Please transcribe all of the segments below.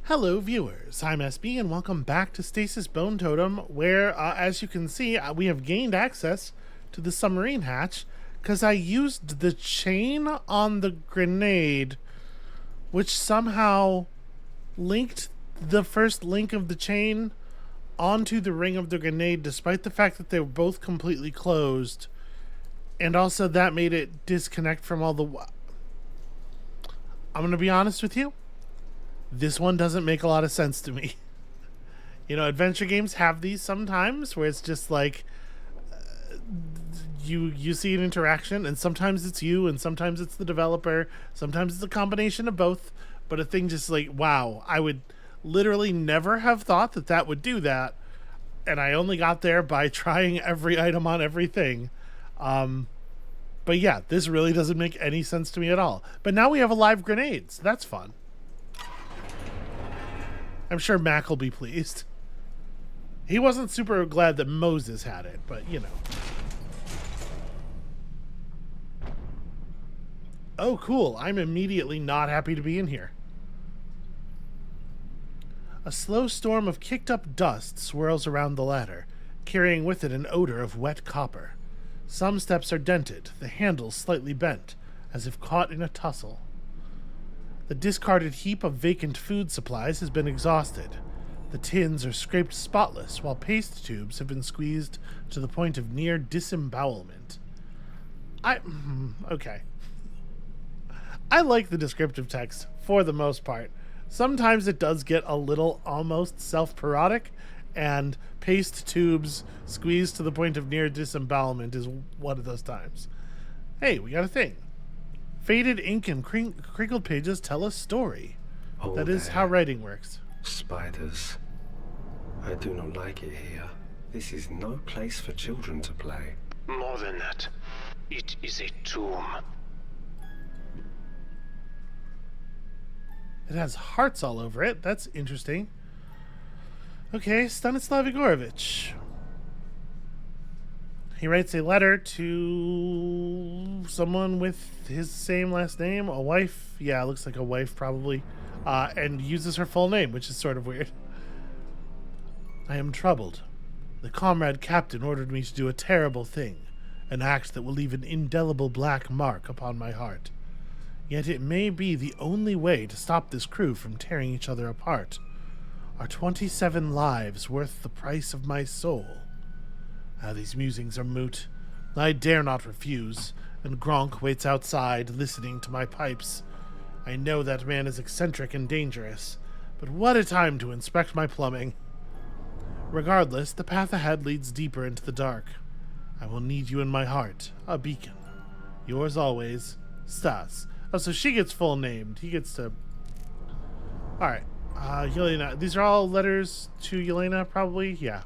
Hello, viewers. I'm SB, and welcome back to Stasis Bone Totem, where, as you can see, we have gained access to the submarine hatch because I used the chain on the grenade, which somehow linked the first link of the chain onto the ring of the grenade, despite the fact that they were both completely closed. And also, that made it disconnect from all the. I'm going to be honest with you. This one doesn't make a lot of sense to me. You know, adventure games have these sometimes where it's just like you see an interaction, and sometimes it's you, and sometimes it's the developer, sometimes it's a combination of both. But a thing just like, wow, I would literally never have thought that that would do that, and I only got there by trying every item on everything. But yeah, this really doesn't make any sense to me at all. But now we have a live grenade, so that's fun. I'm sure Mac will be pleased. He wasn't super glad that Moses had it, but you know. Oh, cool. I'm immediately not happy to be in here. A slow storm of kicked up dust swirls around the ladder, carrying with it an odor of wet copper. Some steps are dented, the handles slightly bent, as if caught in a tussle. The discarded heap of vacant food supplies has been exhausted. The tins are scraped spotless, while paste tubes have been squeezed to the point of near disembowelment. Okay. I like the descriptive text, for the most part. Sometimes it does get a little almost self-parodic, and paste tubes squeezed to the point of near disembowelment is one of those times. Hey, we got a thing. Faded ink and crinkled pages tell a story. Oh, that is how writing works. Spiders. I do not like it here. This is no place for children to play. More than that, it is a tomb. It has hearts all over it. That's interesting. Okay, Stanislav Igorovich. He writes a letter to someone with his same last name, a wife. Yeah, it looks like a wife probably. And uses her full name, which is sort of weird. I am troubled. The comrade captain ordered me to do a terrible thing, an act that will leave an indelible black mark upon my heart. Yet it may be the only way to stop this crew from tearing each other apart. Are 27 lives worth the price of my soul? These musings are moot. I dare not refuse, and Gronk waits outside, listening to my pipes. I know that man is eccentric and dangerous, but what a time to inspect my plumbing. Regardless, the path ahead leads deeper into the dark. I will need you in my heart, a beacon. Yours always, Stas. Oh, so she gets full named. He gets to... Alright. Yelena. These are all letters to Yelena, probably? Yeah.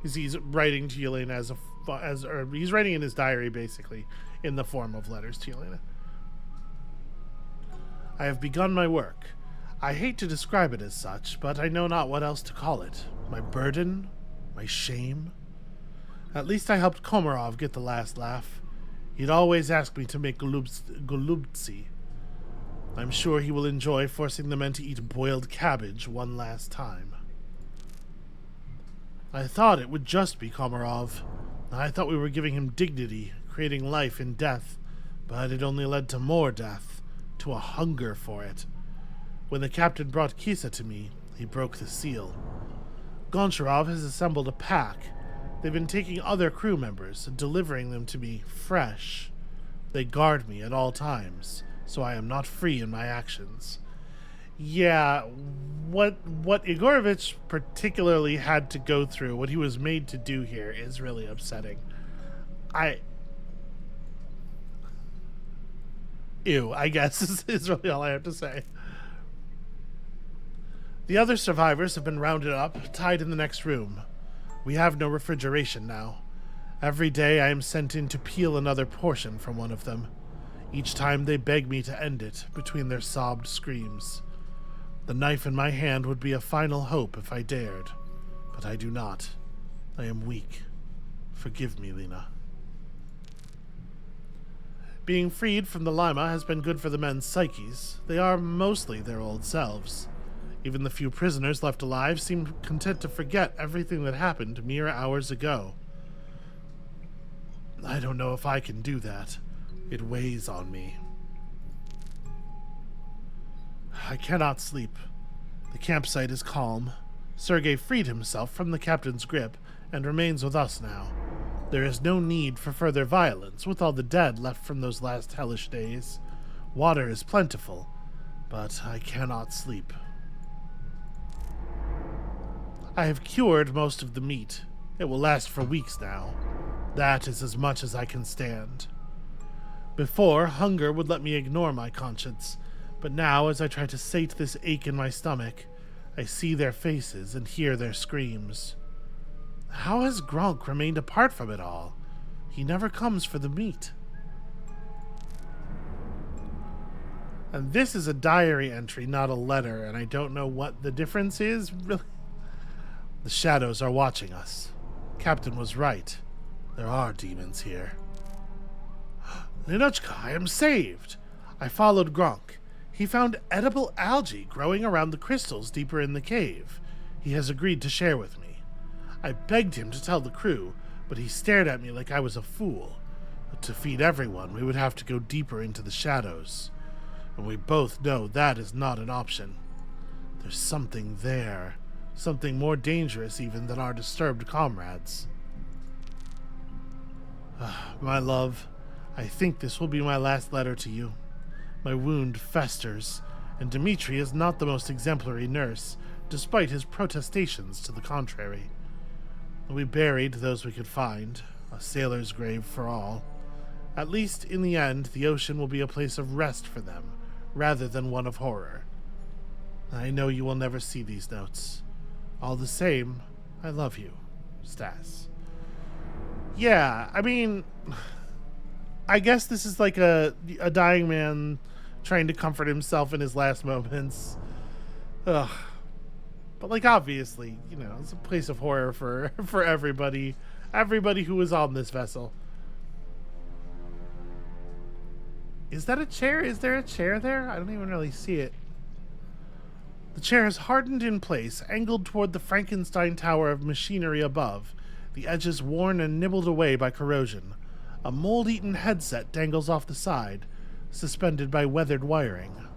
He's writing to Yelena or he's writing in his diary, basically, in the form of letters to Yelena. I have begun my work. I hate to describe it as such, but I know not what else to call it. My burden? My shame? At least I helped Komarov get the last laugh. He'd always ask me to make golubtsi. I'm sure he will enjoy forcing the men to eat boiled cabbage one last time. I thought it would just be Komarov. I thought we were giving him dignity, creating life in death, but it only led to more death, to a hunger for it. When the captain brought Kisa to me, he broke the seal. Goncharov has assembled a pack. They've been taking other crew members and delivering them to me fresh. They guard me at all times, so I am not free in my actions. Yeah, what Igorovich particularly had to go through, what he was made to do here, is really upsetting. Ew, I guess is really all I have to say. The other survivors have been rounded up, tied in the next room. We have no refrigeration now. Every day I am sent in to peel another portion from one of them. Each time they beg me to end it, between their sobbed screams. The knife in my hand would be a final hope if I dared, but I do not. I am weak. Forgive me, Lena. Being freed from the Lima has been good for the men's psyches. They are mostly their old selves. Even the few prisoners left alive seem content to forget everything that happened mere hours ago. I don't know if I can do that. It weighs on me. I cannot sleep. The campsite is calm. Sergei freed himself from the captain's grip and remains with us now. There is no need for further violence with all the dead left from those last hellish days. Water is plentiful, but I cannot sleep. I have cured most of the meat. It will last for weeks now. That is as much as I can stand. Before, hunger would let me ignore my conscience, but now, as I try to sate this ache in my stomach, I see their faces and hear their screams. How has Gronk remained apart from it all? He never comes for the meat. And this is a diary entry, not a letter, and I don't know what the difference is, really. The shadows are watching us. Captain was right. There are demons here. Ninochka, I am saved! I followed Gronk. He found edible algae growing around the crystals deeper in the cave. He has agreed to share with me. I begged him to tell the crew, but he stared at me like I was a fool. To feed everyone, we would have to go deeper into the shadows. And we both know that is not an option. There's something there. Something more dangerous even than our disturbed comrades. My love, I think this will be my last letter to you. My wound festers, and Dmitri is not the most exemplary nurse, despite his protestations to the contrary. We buried those we could find, a sailor's grave for all. At least, in the end, the ocean will be a place of rest for them, rather than one of horror. I know you will never see these notes. All the same, I love you, Stas. Yeah, I mean, I guess this is like a dying man trying to comfort himself in his last moments. Ugh. But, like, obviously, you know, it's a place of horror for everybody. Everybody who was on this vessel. Is that a chair? Is there a chair there? I don't even really see it. The chair is hardened in place, angled toward the Frankenstein tower of machinery above, the edges worn and nibbled away by corrosion. A mold-eaten headset dangles off the side, suspended by weathered wiring.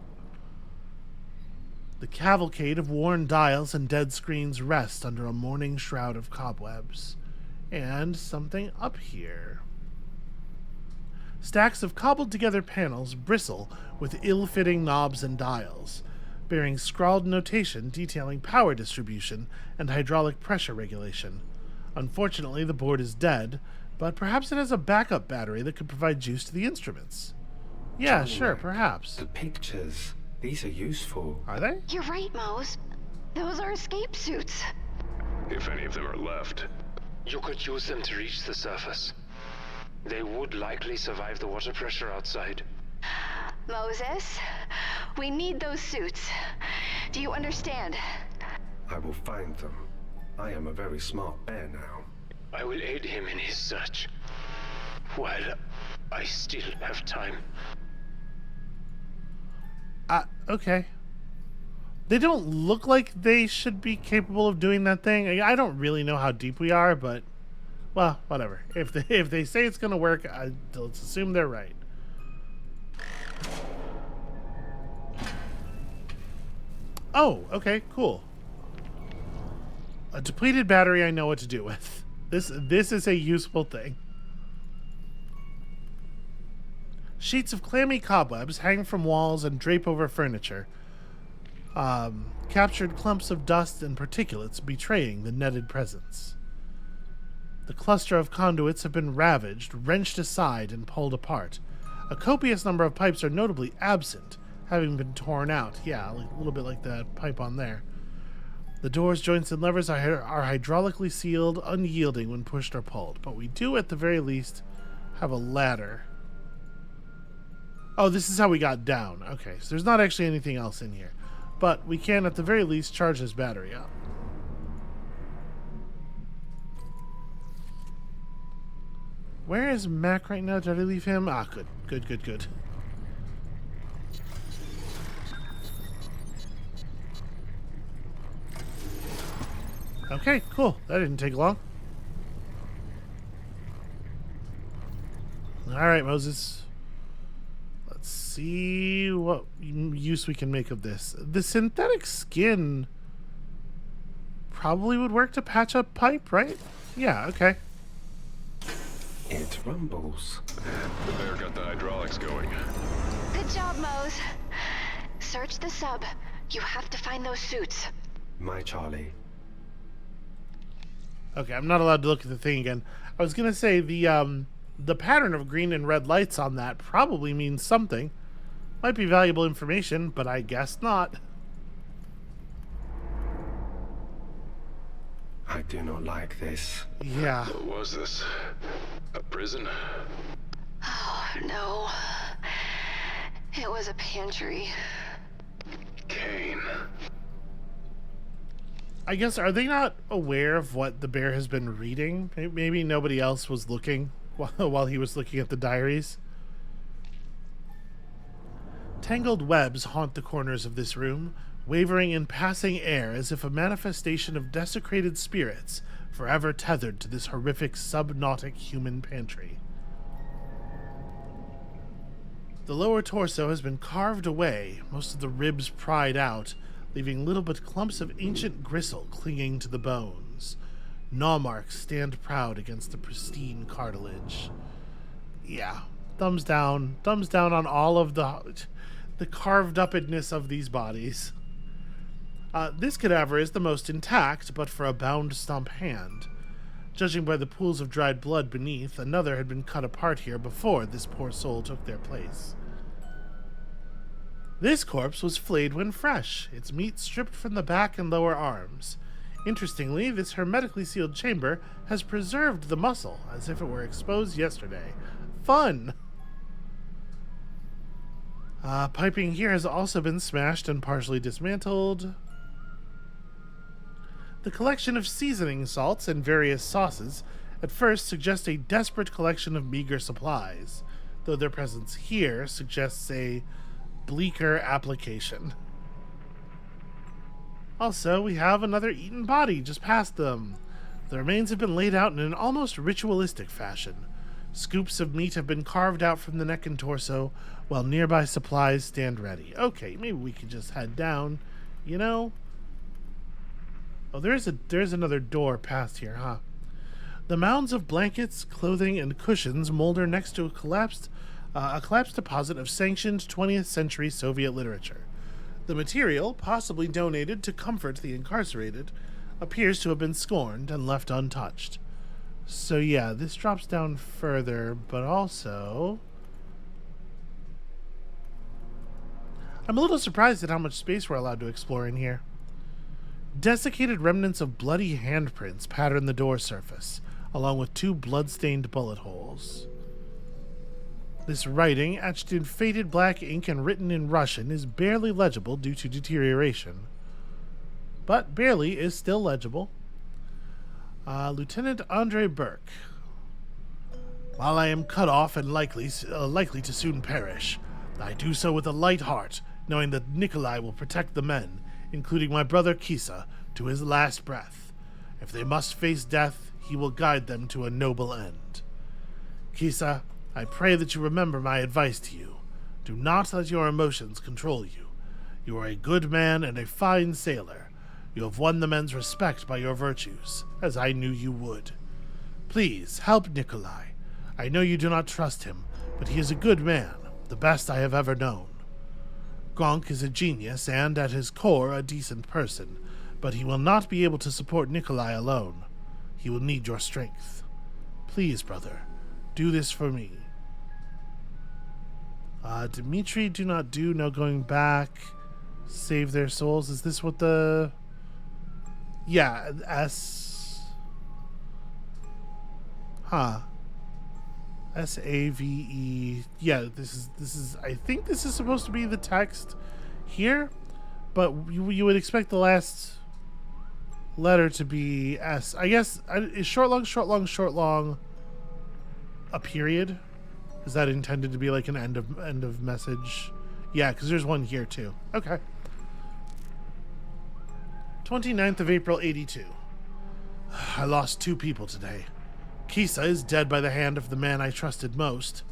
The cavalcade of worn dials and dead screens rest under a morning shroud of cobwebs. And something up here. Stacks of cobbled-together panels bristle with ill-fitting knobs and dials, bearing scrawled notation detailing power distribution and hydraulic pressure regulation. Unfortunately, the board is dead, but perhaps it has a backup battery that could provide juice to the instruments. Yeah, Johnny, sure, perhaps. The pictures, these are useful. Are they? You're right, Mose. Those are escape suits. If any of them are left, you could use them to reach the surface. They would likely survive the water pressure outside. Moses, we need those suits. Do you understand? I will find them. I am a very smart bear now. I will aid him in his search, while I still have time. Okay. They don't look like they should be capable of doing that thing. I don't really know how deep we are, but, well, whatever. If they say it's going to work, let's assume they're right. Oh, okay, cool. A depleted battery I know what to do with. This is a useful thing. Sheets of clammy cobwebs hang from walls and drape over furniture. Captured clumps of dust and particulates betraying the netted presence. The cluster of conduits have been ravaged, wrenched aside, and pulled apart. A copious number of pipes are notably absent, having been torn out. Yeah, a little bit like that pipe on there. The doors, joints, and levers are hydraulically sealed, unyielding when pushed or pulled. But we do, at the very least, have a ladder. Oh, this is how we got down. Okay, so there's not actually anything else in here. But we can, at the very least, charge this battery up. Where is Mac right now? Did I leave him? Ah, good. Good, good, good. Okay, cool. That didn't take long. All right, Moses. Let's see what use we can make of this. The synthetic skin probably would work to patch up pipe, right? Yeah, okay. It rumbles. The bear got the hydraulics going. Good job, Mose. Search the sub. You have to find those suits. My Charlie. Okay, I'm not allowed to look at the thing again. I was gonna say the pattern of green and red lights on that probably means something. Might be valuable information, but I guess not. I do not like this. Yeah. What was this? A prison? Oh, no. It was a pantry. Kane. I guess, are they not aware of what the bear has been reading? Maybe nobody else was looking while he was looking at the diaries. Tangled webs haunt the corners of this room, wavering in passing air as if a manifestation of desecrated spirits forever tethered to this horrific subnautic human pantry. The lower torso has been carved away, most of the ribs pried out, leaving little but clumps of ancient gristle clinging to the bones. Gnaw marks stand proud against the pristine cartilage. Yeah, thumbs down on all of the carved upness of these bodies. This cadaver is the most intact, but for a bound stump hand. Judging by the pools of dried blood beneath, another had been cut apart here before this poor soul took their place. This corpse was flayed when fresh, its meat stripped from the back and lower arms. Interestingly, this hermetically sealed chamber has preserved the muscle as if it were exposed yesterday. Fun! Piping here has also been smashed and partially dismantled. The collection of seasoning salts and various sauces at first suggests a desperate collection of meager supplies, though their presence here suggests a bleaker application. Also, we have another eaten body just past them. The remains have been laid out in an almost ritualistic fashion. Scoops of meat have been carved out from the neck and torso, while nearby supplies stand ready. Okay, maybe we could just head down, you know? Oh, there's another door past here, huh? The mounds of blankets, clothing, and cushions molder next to a collapsed deposit of sanctioned 20th century Soviet literature. The material, possibly donated to comfort the incarcerated, appears to have been scorned and left untouched. So yeah, this drops down further, but also... I'm a little surprised at how much space we're allowed to explore in here. Desiccated remnants of bloody handprints pattern the door surface, along with 2 blood-stained bullet holes. This writing, etched in faded black ink and written in Russian, is barely legible due to deterioration. But barely is still legible. Lieutenant Andre Burke. While I am cut off and likely to soon perish, I do so with a light heart, knowing that Nikolai will protect the men, including my brother Kisa, to his last breath. If they must face death, he will guide them to a noble end. Kisa, I pray that you remember my advice to you. Do not let your emotions control you. You are a good man and a fine sailor. You have won the men's respect by your virtues, as I knew you would. Please, help Nikolai. I know you do not trust him, but he is a good man, the best I have ever known. Gronk is a genius and, at his core, a decent person, but he will not be able to support Nikolai alone. He will need your strength. Please, brother, do this for me. Dmitri, do not do, no going back. Save their souls. Is this what the... Yeah, S... Huh. S-A-V-E... Yeah, this is... I think this is supposed to be the text here, but you would expect the last letter to be S. I guess, is short, long a period? Is that intended to be like an end of message? Yeah, because there's one here too. Okay. 29th of April, 82. I lost 2 people today. Kisa is dead by the hand of the man I trusted most.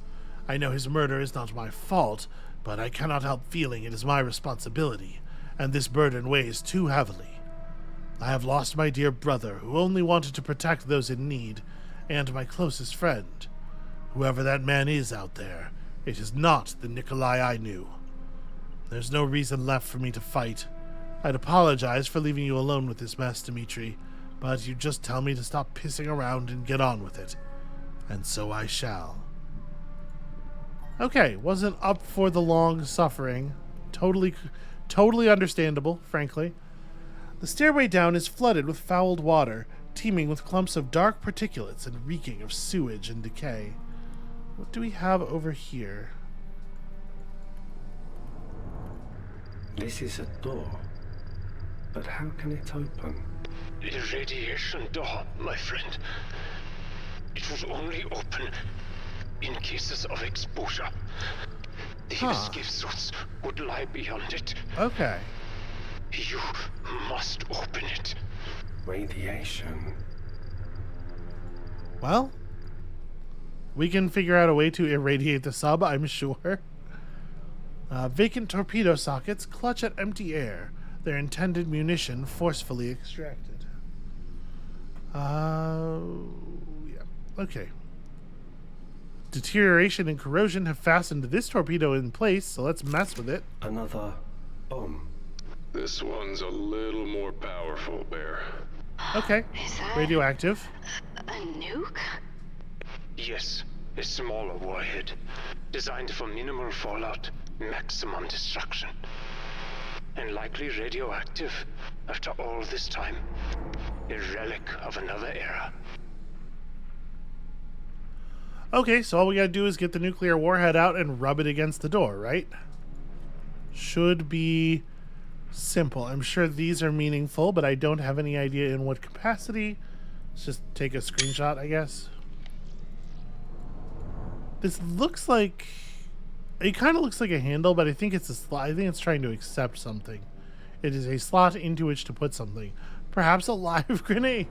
I know his murder is not my fault, but I cannot help feeling it is my responsibility, and this burden weighs too heavily. I have lost my dear brother, who only wanted to protect those in need, and my closest friend. Whoever that man is out there, it is not the Nikolai I knew. There's no reason left for me to fight. I'd apologize for leaving you alone with this mess, Dimitri, but you just tell me to stop pissing around and get on with it. And so I shall. Okay, wasn't up for the long suffering. Totally understandable, frankly. The stairway down is flooded with fouled water, teeming with clumps of dark particulates and reeking of sewage and decay. What do we have over here? This is a door. But how can it open? A radiation door, my friend. It would only open in cases of exposure. The escape suits would lie beyond it. Okay. You must open it. Radiation. Well, we can figure out a way to irradiate the sub, I'm sure. Vacant torpedo sockets clutch at empty air, their intended munition forcefully extracted. Yeah, okay. Deterioration and corrosion have fastened this torpedo in place, so let's mess with it. Another bomb. This one's a little more powerful, Bear. Okay. Is that Radioactive. a nuke? Yes, a smaller warhead, designed for minimal fallout, maximum destruction. And likely radioactive after all this time. A relic of another era. Okay, so all we gotta do is get the nuclear warhead out and rub it against the door, right? Should be simple. I'm sure these are meaningful, but I don't have any idea in what capacity. Let's just take a screenshot, I guess. This looks like... It kind of looks like a handle, but I think it's a slot. I think it's trying to accept something. It is a slot into which to put something. Perhaps a live grenade.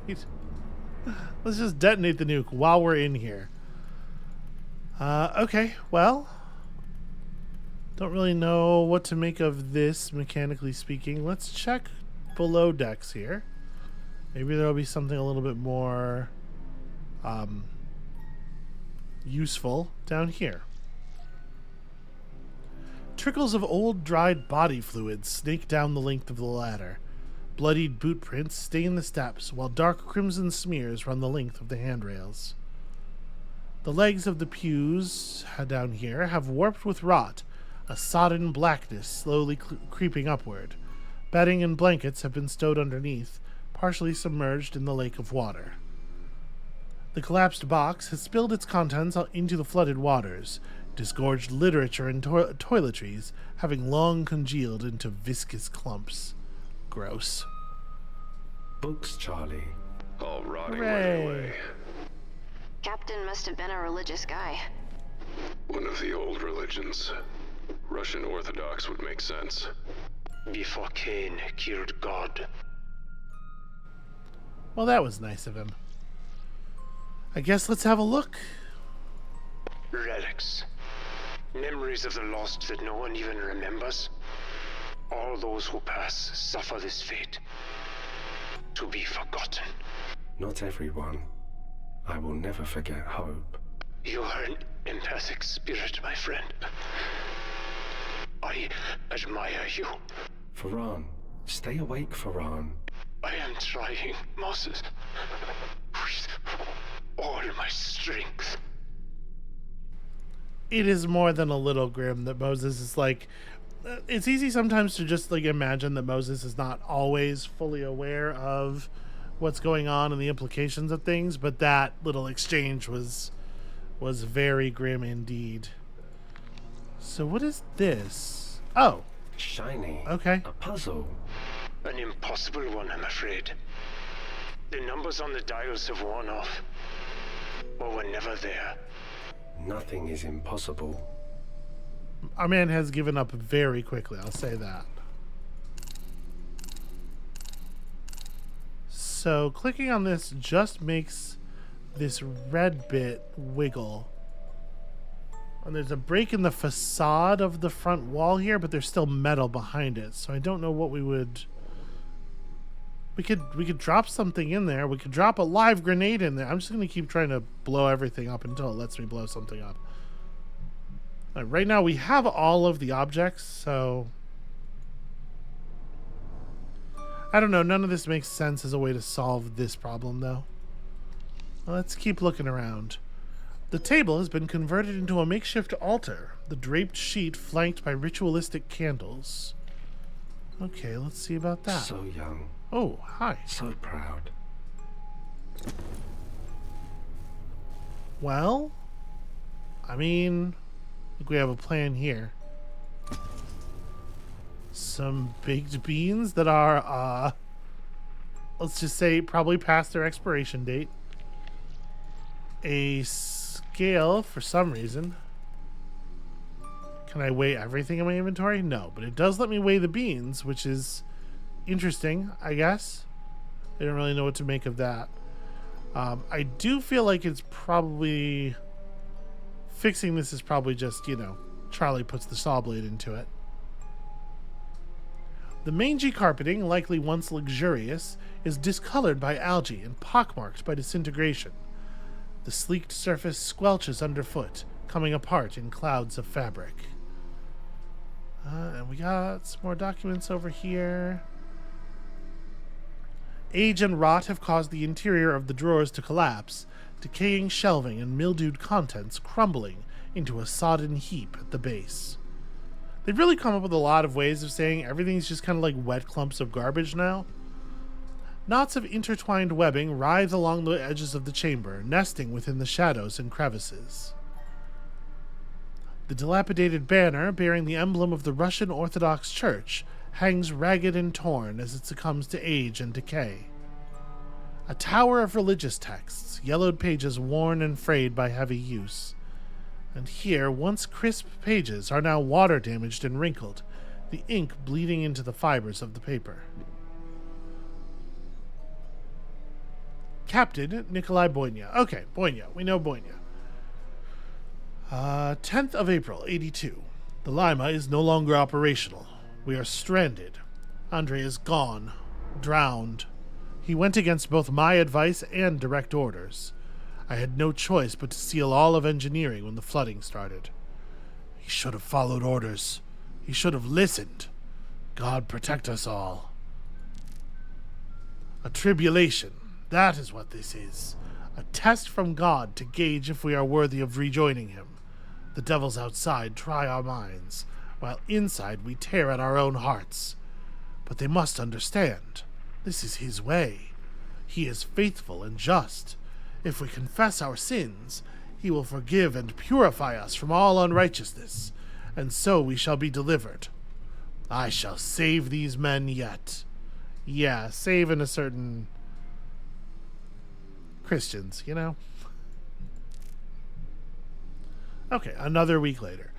Let's just detonate the nuke while we're in here. Okay, well, don't really know what to make of this, mechanically speaking. Let's check below decks here. Maybe there'll be something a little bit more useful down here. Trickles of old, dried body fluid snake down the length of the ladder. Bloodied boot prints stain the steps, while dark crimson smears run the length of the handrails. The legs of the pews down here have warped with rot, a sodden blackness slowly creeping upward. Bedding and blankets have been stowed underneath, partially submerged in the lake of water. The collapsed box has spilled its contents into the flooded waters, disgorged literature and toiletries having long congealed into viscous clumps. Gross. Books, Charlie. All rotting Hooray. right away. Captain must have been a religious guy. One of the old religions. Russian Orthodox would make sense. Before Cain killed God. Well, that was nice of him. I guess let's have a look. Relics. Memories of the lost that no one even remembers. All those who pass suffer this fate. To be forgotten. Not everyone. I will never forget hope. You are an empathic spirit, my friend. I admire you. Farhan, stay awake, Farhan. I am trying, Moses. With all my strength. It is more than a little grim that Moses is like... It's easy sometimes to just like imagine that Moses is not always fully aware of what's going on and the implications of things, but that little exchange was very grim indeed. So what is this? Oh, Shiny. okay. A puzzle. An impossible one, I'm afraid. The numbers on the dials have worn off. Or were never there. Nothing is impossible. Our man has given up very quickly, I'll say that. So clicking on this just makes this red bit wiggle. And there's a break in the facade of the front wall here, but there's still metal behind it. So I don't know what we would... We could drop something in there. We could drop a live grenade in there. I'm just going to keep trying to blow everything up until it lets me blow something up. Right now we have all of the objects, so... I don't know. None of this makes sense as a way to solve this problem, though. Let's keep looking around. The table has been converted into a makeshift altar, the draped sheet flanked by ritualistic candles. Okay, let's see about that. So young. Oh, hi. So proud. Well, I mean, I think we have a plan here. Some baked beans that are, let's just say, probably past their expiration date. A scale for some reason. Can I weigh everything in my inventory? No, but it does let me weigh the beans, which is interesting, I guess. I don't really know what to make of that. I do feel like it's probably... Fixing this is probably just, you know, Charlie puts the saw blade into it. The mangy carpeting, likely once luxurious, is discolored by algae and pockmarked by disintegration. The sleeked surface squelches underfoot, coming apart in clouds of fabric. And we got some more documents over here. Age and rot have caused the interior of the drawers to collapse, decaying shelving and mildewed contents crumbling into a sodden heap at the base. They've really come up with a lot of ways of saying everything's just kind of like wet clumps of garbage now. Knots of intertwined webbing writhe along the edges of the chamber, nesting within the shadows and crevices. The dilapidated banner, bearing the emblem of the Russian Orthodox Church, hangs ragged and torn as it succumbs to age and decay. A tower of religious texts, yellowed pages worn and frayed by heavy use. And here, once crisp pages are now water-damaged and wrinkled, the ink bleeding into the fibers of the paper. Captain Nikolai Boynia. Okay, Boynia. We know Boynia. 10th of April, 82. The Lima is no longer operational. We are stranded. Andre is gone. Drowned. He went against both my advice and direct orders. I had no choice but to seal all of engineering when the flooding started. He should have followed orders. He should have listened. God protect us all. A tribulation. That is what this is. A test from God to gauge if we are worthy of rejoining him. The devils outside try our minds, while inside we tear at our own hearts. But they must understand. This is his way. He is faithful and just. If we confess our sins, he will forgive and purify us from all unrighteousness, and so we shall be delivered. I shall save these men yet. Yeah, save in a certain... Christians, you know? Okay, another week later.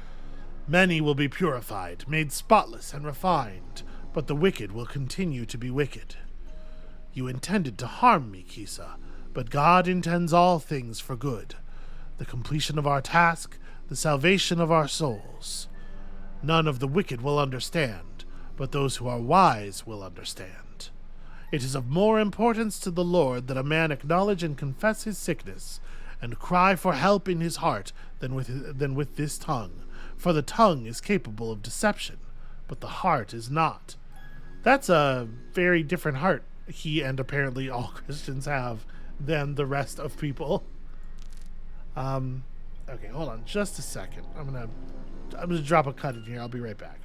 Many will be purified, made spotless and refined, but the wicked will continue to be wicked. You intended to harm me, Kisa, but God intends all things for good. The completion of our task, the salvation of our souls. None of the wicked will understand, but those who are wise will understand. It is of more importance to the Lord that a man acknowledge and confess his sickness, and cry for help in his heart than with this tongue. For the tongue is capable of deception, but the heart is not. That's a very different heart he and apparently all Christians have than the rest of people. Okay, hold on just a second. I'm gonna drop a cut in here. I'll be right back.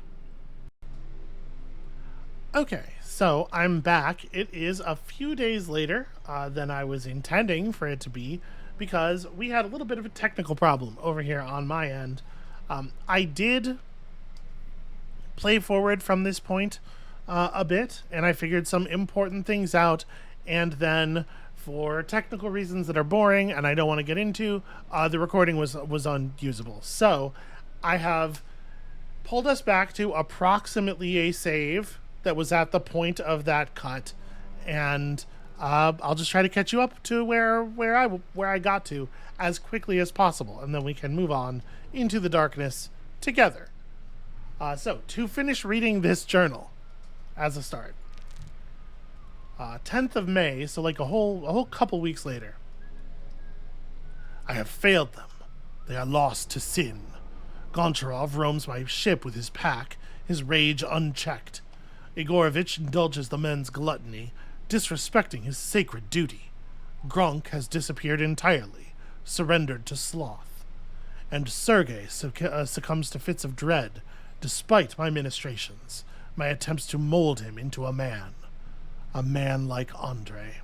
Okay, so I'm back. It is a few days later than I was intending for it to be, because we had a little bit of a technical problem over here on my end. I did play forward from this point a bit, and I figured some important things out, and then for technical reasons that are boring and I don't want to get into, the recording was unusable. So I have pulled us back to approximately a save that was at the point of that cut, and I'll just try to catch you up to where I got to as quickly as possible, and then we can move on into the darkness together. So to finish reading this journal, as a start, 10th of May, so like a whole couple weeks later. I have failed them. They are lost to sin. Goncharov roams my ship with his pack, his rage unchecked. Igorovich indulges the men's gluttony, disrespecting his sacred duty. Gronk has disappeared entirely, surrendered to sloth. And Sergei succumbs to fits of dread, despite my ministrations, my attempts to mold him into a man like Andre.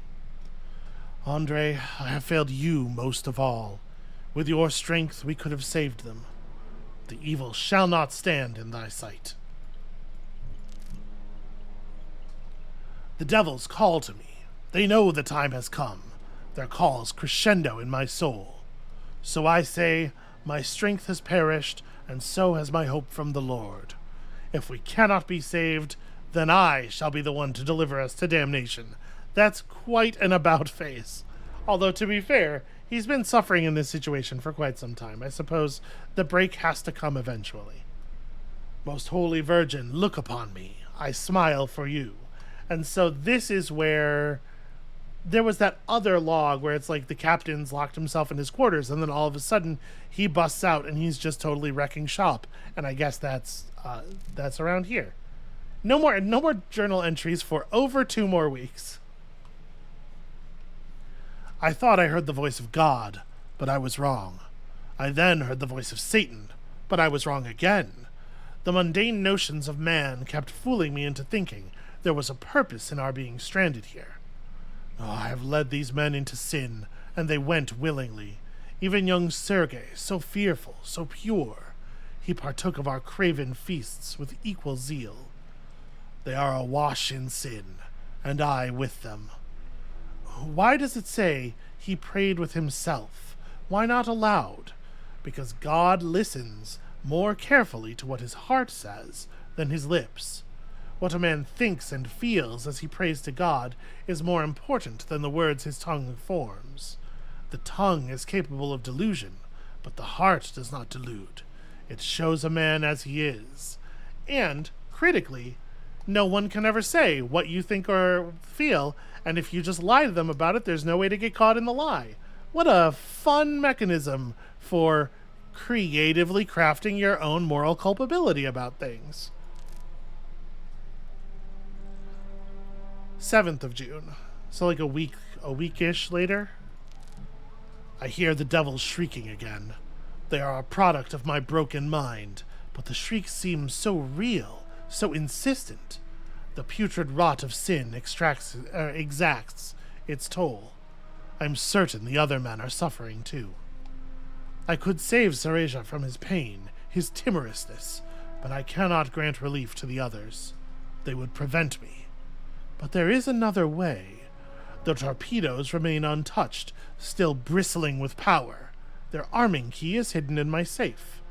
Andre, I have failed you most of all. With your strength, we could have saved them. The evil shall not stand in thy sight. The devils call to me. They know the time has come. Their calls crescendo in my soul. So I say, my strength has perished, and so has my hope from the Lord. If we cannot be saved, then I shall be the one to deliver us to damnation. That's quite an about-face. Although, to be fair, he's been suffering in this situation for quite some time. I suppose the break has to come eventually. Most Holy Virgin, look upon me. I smile for you. And so this is where there was that other log where it's like the captain's locked himself in his quarters, and then all of a sudden he busts out and he's just totally wrecking shop. And I guess that's around here. No more journal entries for over 2 more weeks. I thought I heard the voice of God, but I was wrong. I then heard the voice of Satan, but I was wrong again. The mundane notions of man kept fooling me into thinking there was a purpose in our being stranded here. Oh, I have led these men into sin, and they went willingly. Even young Sergei, so fearful, so pure, he partook of our craven feasts with equal zeal. They are awash in sin, and I with them. Why does it say he prayed with himself? Why not aloud? Because God listens more carefully to what his heart says than his lips. What a man thinks and feels as he prays to God is more important than the words his tongue forms. The tongue is capable of delusion, but the heart does not delude. It shows a man as he is. And, critically, no one can ever say what you think or feel, and if you just lie to them about it, there's no way to get caught in the lie. What a fun mechanism for creatively crafting your own moral culpability about things. 7th of June. So like a weekish later. I hear the devils shrieking again. They are a product of my broken mind, but the shrieks seem so real, so insistent. The putrid rot of sin exacts its toll. I'm certain the other men are suffering too. I could save Sereja from his pain, his timorousness, but I cannot grant relief to the others. They would prevent me. But there is another way. The torpedoes remain untouched, still bristling with power. Their arming key is hidden in my safe.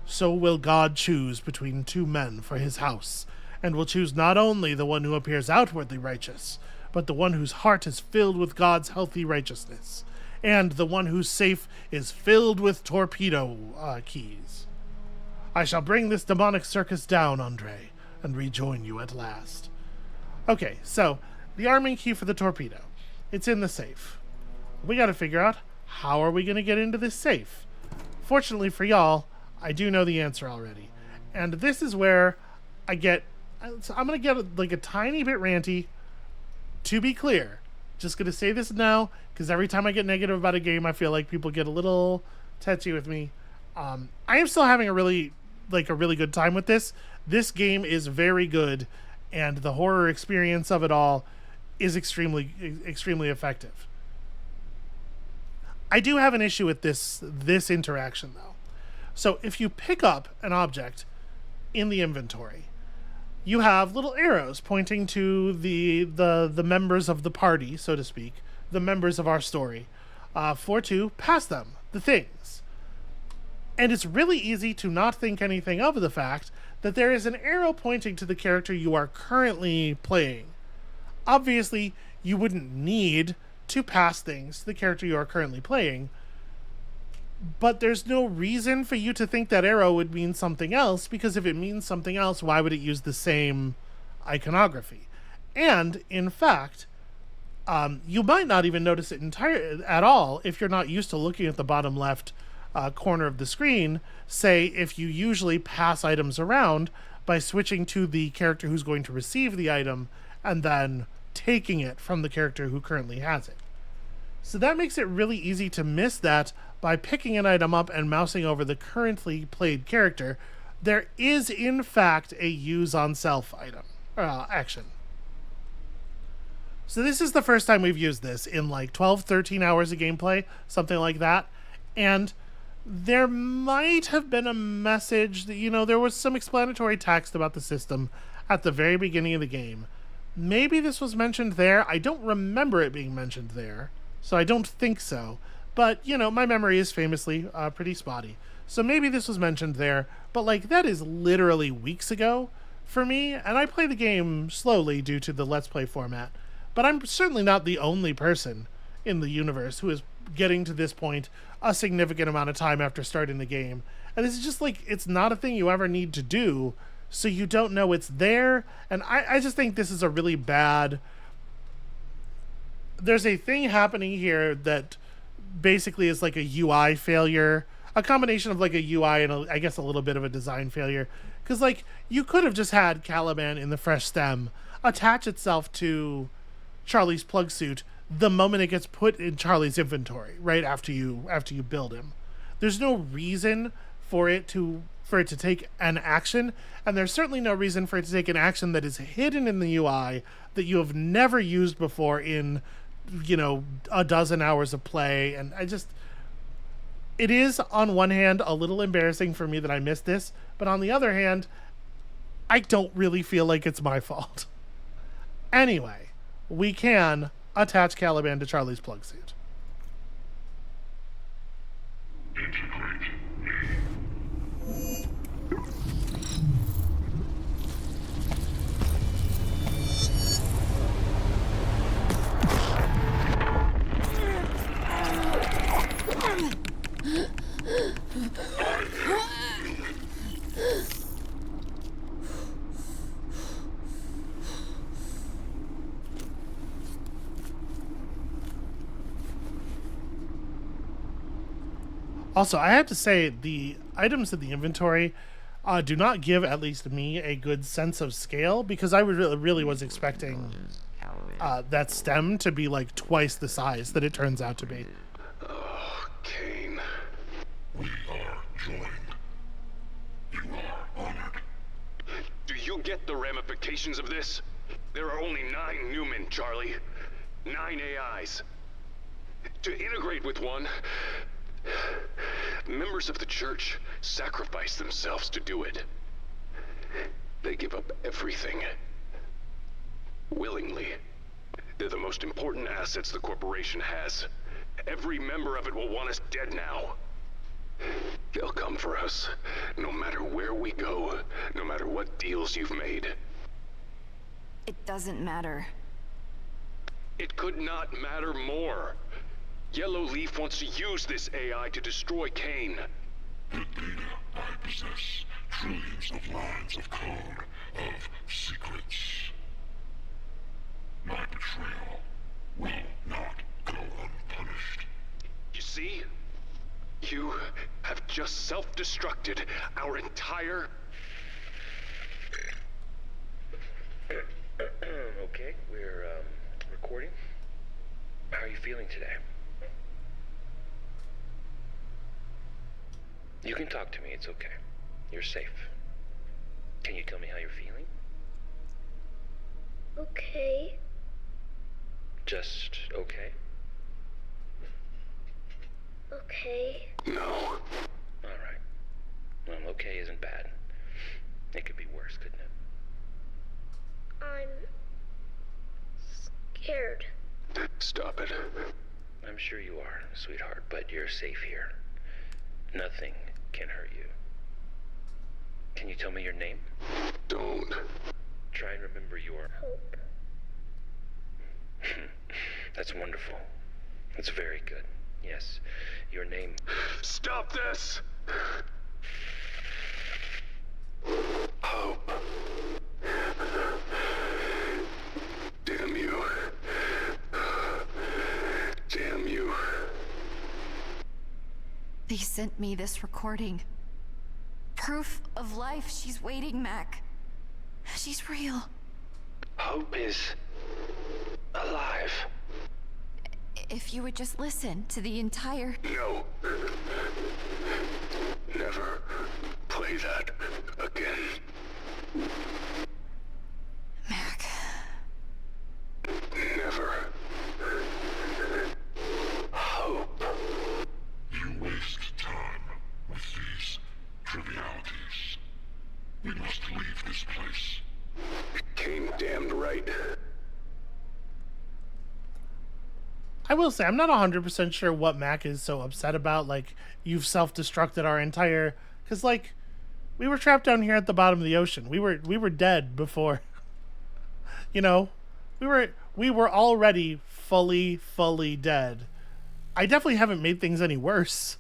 So will God choose between 2 men for his house, and will choose not only the one who appears outwardly righteous, but the one whose heart is filled with God's healthy righteousness, and the one whose safe is filled with torpedo keys. I shall bring this demonic circus down, Andre, and rejoin you at last. Okay, so the arming key for the torpedo. It's in the safe. We gotta figure out how are we gonna get into this safe. Fortunately for y'all, I do know the answer already. And this is where I'm gonna get like a tiny bit ranty. To be clear, just gonna say this now, because every time I get negative about a game, I feel like people get a little touchy with me. I am still having a really good time with this. This game is very good, and the horror experience of it all is extremely effective. I do have an issue with this interaction though. So if you pick up an object in the inventory, you have little arrows pointing to the members of the party, so to speak, the members of our story, to pass them the things. And it's really easy to not think anything of the fact that there is an arrow pointing to the character you are currently playing. Obviously, you wouldn't need to pass things to the character you are currently playing, but there's no reason for you to think that arrow would mean something else, because if it means something else, why would it use the same iconography? And, in fact, you might not even notice it at all if you're not used to looking at the bottom left corner of the screen, say if you usually pass items around by switching to the character who's going to receive the item and then taking it from the character who currently has it. So that makes it really easy to miss that by picking an item up and mousing over the currently played character. There is, in fact, a use on self item action. So this is the first time we've used this in like 12, 13 hours of gameplay, something like that. And there might have been a message that, you know, there was some explanatory text about the system at the very beginning of the game. Maybe this was mentioned there. I don't remember it being mentioned there, so I don't think so. But, you know, my memory is famously pretty spotty. So maybe this was mentioned there, but like that is literally weeks ago for me, and I play the game slowly due to the Let's Play format. But I'm certainly not the only person in the universe who is getting to this point a significant amount of time after starting the game. And this is just like, it's not a thing you ever need to do, so you don't know it's there. And I just think this is a really bad... There's a thing happening here that basically is like a UI failure, a combination of like a UI and I guess a little bit of a design failure. Because like, you could have just had Caliban in the fresh stem attach itself to Charlie's plug suit the moment it gets put in Charlie's inventory, right after you build him. There's no reason for it to take an action, and there's certainly no reason for it to take an action that is hidden in the UI that you have never used before in, you know, a dozen hours of play. And it is on one hand a little embarrassing for me that I missed this, but on the other hand, I don't really feel like it's my fault. Anyway, we can attach Caliban to Charlie's plug suit. Also, I have to say, the items in the inventory do not give, at least me, a good sense of scale, because I really was expecting that stem to be like twice the size that it turns out to be. Oh, Kane. We are joined. You are honored. Do you get the ramifications of this? There are only 9 Newmen, Charlie. 9 AIs. To integrate with one, members of the church sacrifice themselves to do it. They give up everything. Willingly. They're the most important assets the corporation has. Every member of it will want us dead now. They'll come for us, no matter where we go, no matter what deals you've made. It doesn't matter. It could not matter more. Yellow Leaf wants to use this AI to destroy Kane. The data I possess, trillions of lines of code, of secrets. My betrayal will not go unpunished. You see? You have just self-destructed our entire... Okay, we're recording. How are you feeling today? You can talk to me, it's okay. You're safe. Can you tell me how you're feeling? Okay. Just okay? Okay. No. Alright. Well, okay isn't bad. It could be worse, couldn't it? I'm scared. Stop it. I'm sure you are, sweetheart, but you're safe here. Nothing can hurt you. Can you tell me your name? Don't. Try and remember your... Hope. That's wonderful. That's very good. Yes. Your name... Stop this! Hope. Damn you. Damn you. They sent me this recording. Proof of life. She's waiting, Mac. She's real. Hope is alive. If you would just listen to the entire... No. Never play that again. Mac. Never. Hope. You waste time with these trivialities. We must leave this place. Came damned right. I will say, I'm not 100% sure what Mac is so upset about. Like, you've self-destructed our entire... Because, like, we were trapped down here at the bottom of the ocean. We were dead before. You know? We were already fully dead. I definitely haven't made things any worse.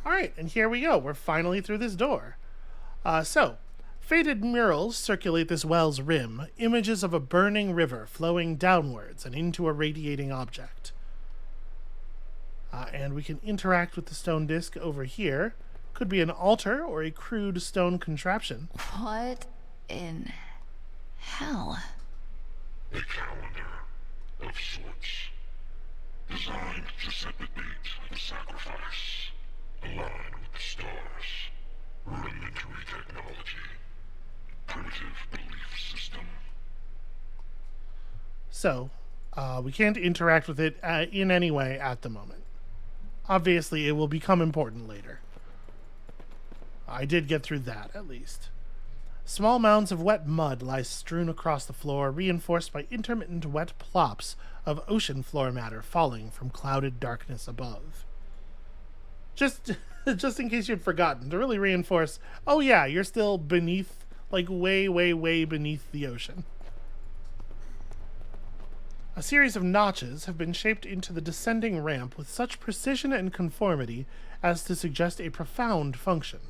Alright, and here we go. We're finally through this door. So... Faded murals circulate this well's rim, images of a burning river flowing downwards and into a radiating object. And we can interact with the stone disc over here. Could be an altar or a crude stone contraption. What in hell? A calendar of sorts. Designed to set the date of the sacrifice. Aligned with the stars. Rudimentary technology. Primitive belief system. So, we can't interact with it in any way at the moment. Obviously, it will become important later. I did get through that, at least. Small mounds of wet mud lie strewn across the floor, reinforced by intermittent wet plops of ocean floor matter falling from clouded darkness above. Just in case you'd forgotten, to really reinforce, oh yeah, you're still beneath, like way beneath the ocean. A series of notches have been shaped into the descending ramp with such precision and conformity as to suggest a profound function,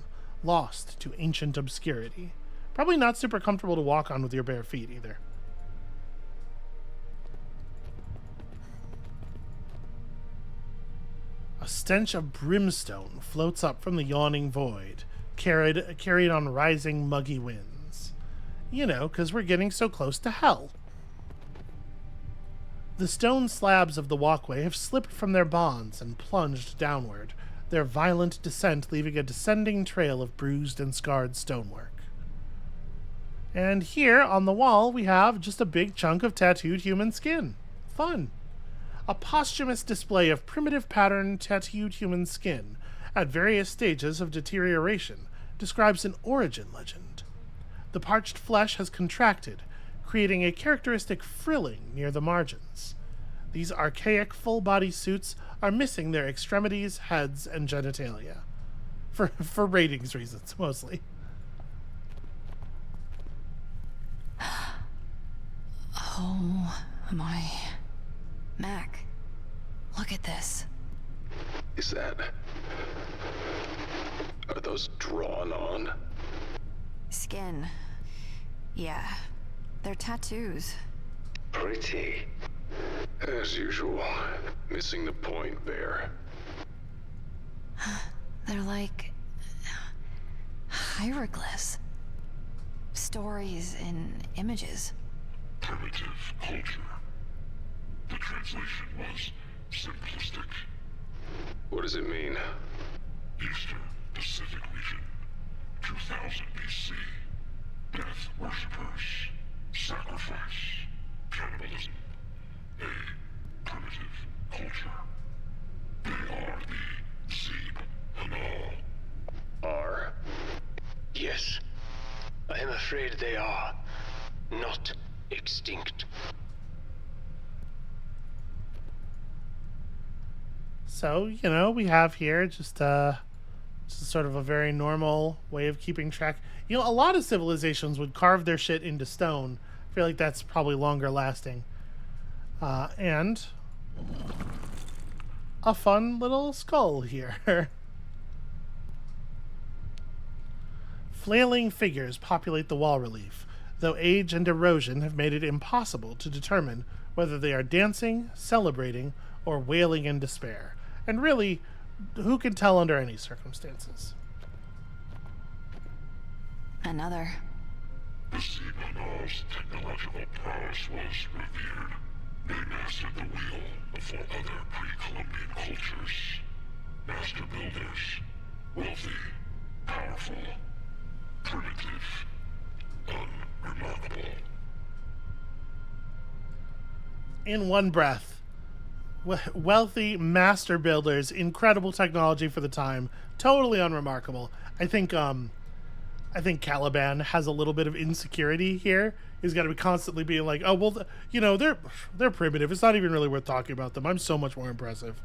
lost to ancient obscurity. Probably not super comfortable to walk on with your bare feet either. A stench of brimstone floats up from the yawning void, carried on rising muggy winds. You know, because we're getting so close to hell. The stone slabs of the walkway have slipped from their bonds and plunged downward, their violent descent leaving a descending trail of bruised and scarred stonework. And here, on the wall, we have just a big chunk of tattooed human skin. Fun. A posthumous display of primitive pattern tattooed human skin at various stages of deterioration describes an origin legend. The parched flesh has contracted, creating a characteristic frilling near the margins. These archaic full-body suits are missing their extremities, heads, and genitalia. For ratings reasons, mostly. Oh my... Mac, look at this. Is that... Are those drawn on? Skin. Yeah, they're tattoos. Pretty. As usual. Missing the point there. They're like... hieroglyphs. Stories in images. Primitive culture. The translation was simplistic. What does it mean? Eastern Pacific region, 2000 BC. Death worshippers, sacrifice, cannibalism. A primitive culture. They are the Zeeb Anal. Are? Yes. I am afraid they are not extinct. So, you know, we have here just This is sort of a very normal way of keeping track. You know, a lot of civilizations would carve their shit into stone. I feel like that's probably longer lasting. And a fun little skull here. Flailing figures populate the wall relief, though age and erosion have made it impossible to determine whether they are dancing, celebrating, or wailing in despair. And really, who can tell under any circumstances? Another. The Seamanals' technological prowess was revered. They mastered the wheel before other pre-Columbian cultures. Master builders, wealthy, powerful, primitive, unremarkable. In one breath, wealthy master builders, incredible technology for the time, totally unremarkable. I think Caliban has a little bit of insecurity here. He's got to be constantly being like, "Oh well, you know, they're primitive. It's not even really worth talking about them. I'm so much more impressive."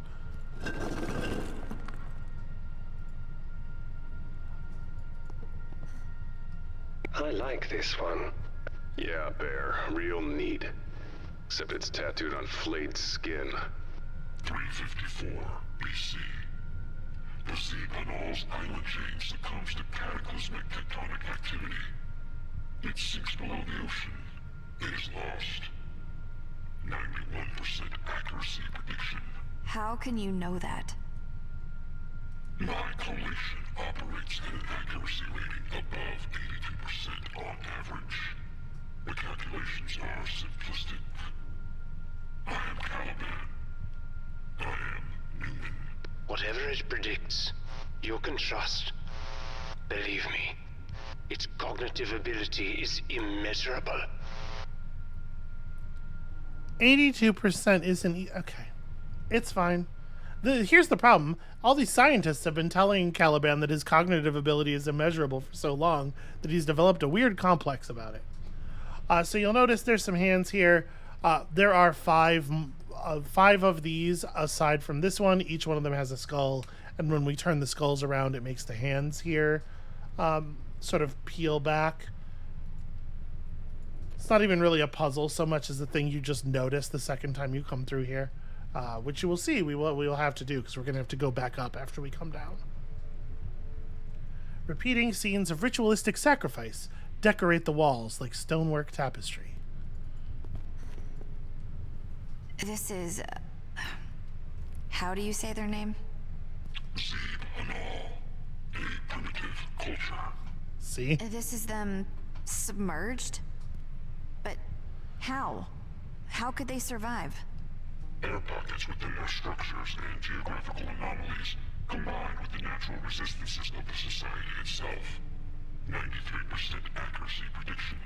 I like this one. Yeah, Bear. Real neat. Except it's tattooed on flayed skin. 354 BC. The Seamanals' island chain succumbs to cataclysmic tectonic activity. It sinks below the ocean. It is lost. 91% accuracy prediction. How can you know that? My collation operates at an accuracy rating above 82% on average. The calculations are simplistic. I am Caliban. I am Newman. Whatever it predicts, you can trust. Believe me, its cognitive ability is immeasurable. 82% isn't... Okay. It's fine. Here's the problem. All these scientists have been telling Caliban that his cognitive ability is immeasurable for so long that he's developed a weird complex about it. So you'll notice there's some hands here. There are five of these aside from this one. Each one of them has a skull, and when we turn the skulls around, it makes the hands here sort of peel back. It's not even really a puzzle so much as the thing you just notice the second time you come through here, which you will see we will have to do because we're going to have to go back up after we come down. Repeating scenes of ritualistic sacrifice decorate the walls like stonework tapestry. This is... how do you say their name? Seamanal, a primitive culture. See? This is them submerged? But how? How could they survive? Air pockets within their structures and geographical anomalies, combined with the natural resistances of the society itself. 93% accuracy prediction.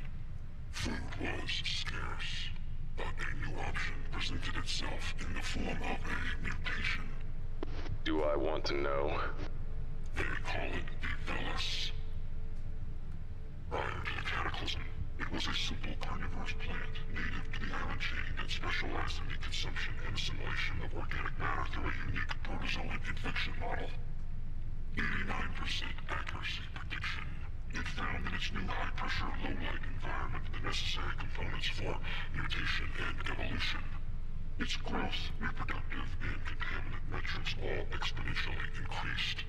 Food was scarce, but a new option presented itself in the form of a mutation. Do I want to know? They call it the Velis. Prior to the cataclysm, it was a simple carnivorous plant native to the island chain that specialized in the consumption and assimilation of organic matter through a unique protozoan infection model. 89% accuracy prediction. It found in its new high-pressure, low-light environment the necessary components for mutation and evolution. Its growth, reproductive, and contaminant metrics all exponentially increased.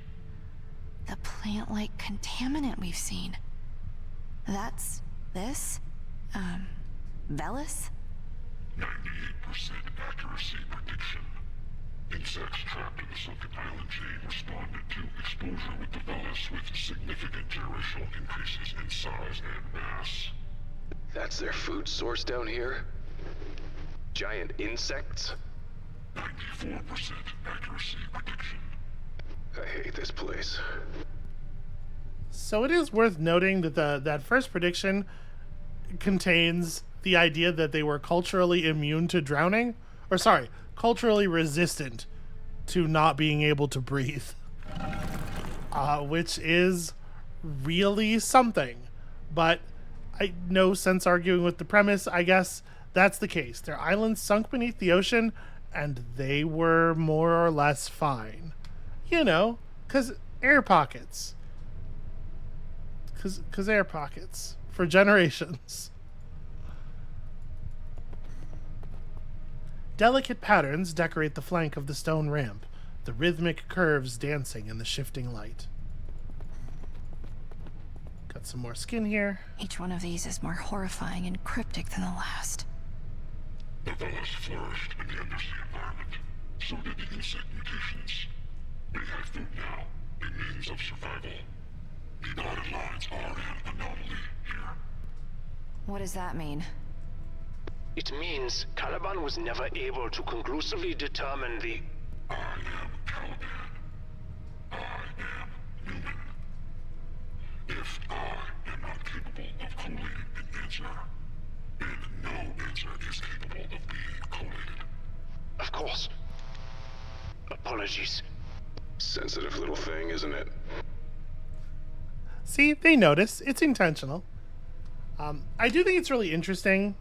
The plant-like contaminant we've seen. That's... this? Velis? 98% accuracy prediction. Insects trapped in the sunken island chain responded to exposure with the Velis with significant generational increases in size and mass. That's their food source down here? Giant insects? 94% accuracy prediction. I hate this place. So it is worth noting that that first prediction contains the idea that they were culturally immune to drowning. Or sorry, culturally resistant to not being able to breathe. Which is really something. But no sense arguing with the premise. I guess that's the case. Their islands sunk beneath the ocean, and they were more or less fine. You know, because Air pockets. Cause air pockets for generations. Delicate patterns decorate the flank of the stone ramp, the rhythmic curves dancing in the shifting light. Got some more skin here. Each one of these is more horrifying and cryptic than the last. The Velas flourished in the undersea environment. So did the insect mutations. They have food now, a means of survival. The dotted lines are an anomaly here. What does that mean? It means Caliban was never able to conclusively determine the... I am Caliban. I am human. If I am not capable of collating an answer, then no answer is capable of being collated. Of course. Apologies. Sensitive little thing, isn't it? See, they notice. It's intentional. I do think it's really interesting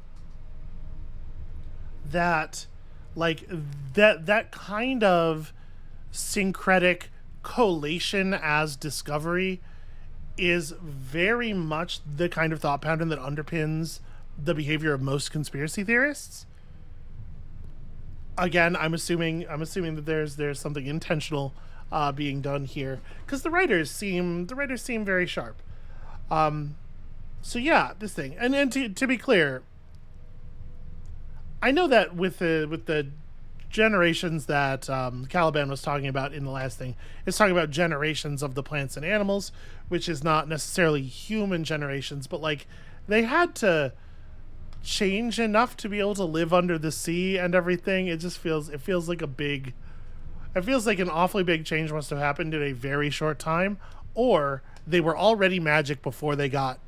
that, like, that kind of syncretic collation as discovery is very much the kind of thought pattern that underpins the behavior of most conspiracy theorists. Again, I'm assuming that there's something intentional being done here, because the writers seem very sharp. So yeah, this thing, and to be clear, I know that with the generations that Caliban was talking about in the last thing, it's talking about generations of the plants and animals, which is not necessarily human generations, but like they had to change enough to be able to live under the sea and everything. It feels like an awfully big change must have happened in a very short time, or they were already magic before they got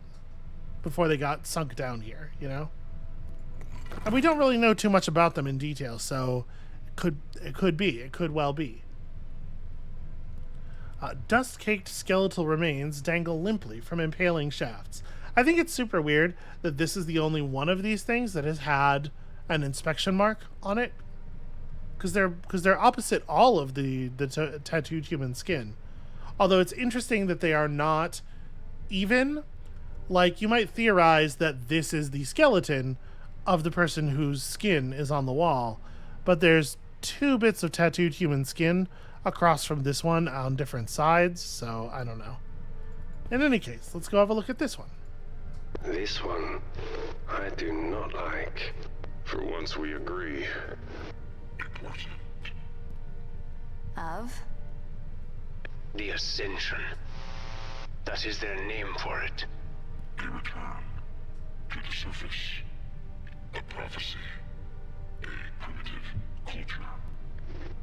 sunk down here, you know? And we don't really know too much about them in detail, so it could well be. Dust-caked skeletal remains dangle limply from impaling shafts. I think it's super weird that this is the only one of these things that has had an inspection mark on it, because they're opposite all of the tattooed human skin. Although it's interesting that they are not even. Like, you might theorize that this is the skeleton of the person whose skin is on the wall, but there's 2 bits of tattooed human skin across from this one on different sides, so I don't know. In any case, let's go have a look at this one. This one, I do not like. For once we agree. Important. Of? The Ascension. That is their name for it. A return to the surface. A prophecy. A primitive culture.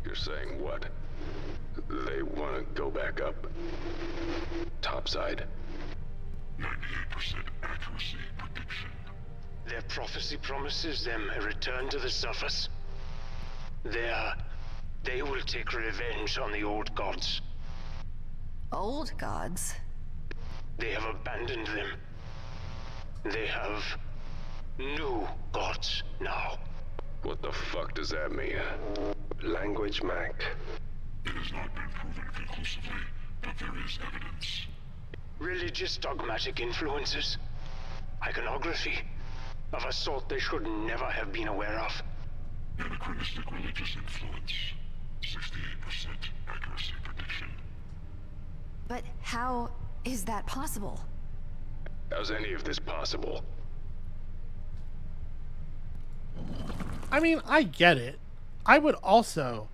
You're saying what? They want to go back up? Topside? 98% accuracy prediction. Their prophecy promises them a return to the surface. They will take revenge on the old gods. Old gods? They have abandoned them. They have new gods now. What the fuck does that mean? Language, Mac. It has not been proven conclusively, but there is evidence. Religious dogmatic influences. Iconography. Of a sort they should never have been aware of. Anachronistic religious influence. 68% accuracy prediction. But how is that possible? How's any of this possible? I mean, I get it. I would also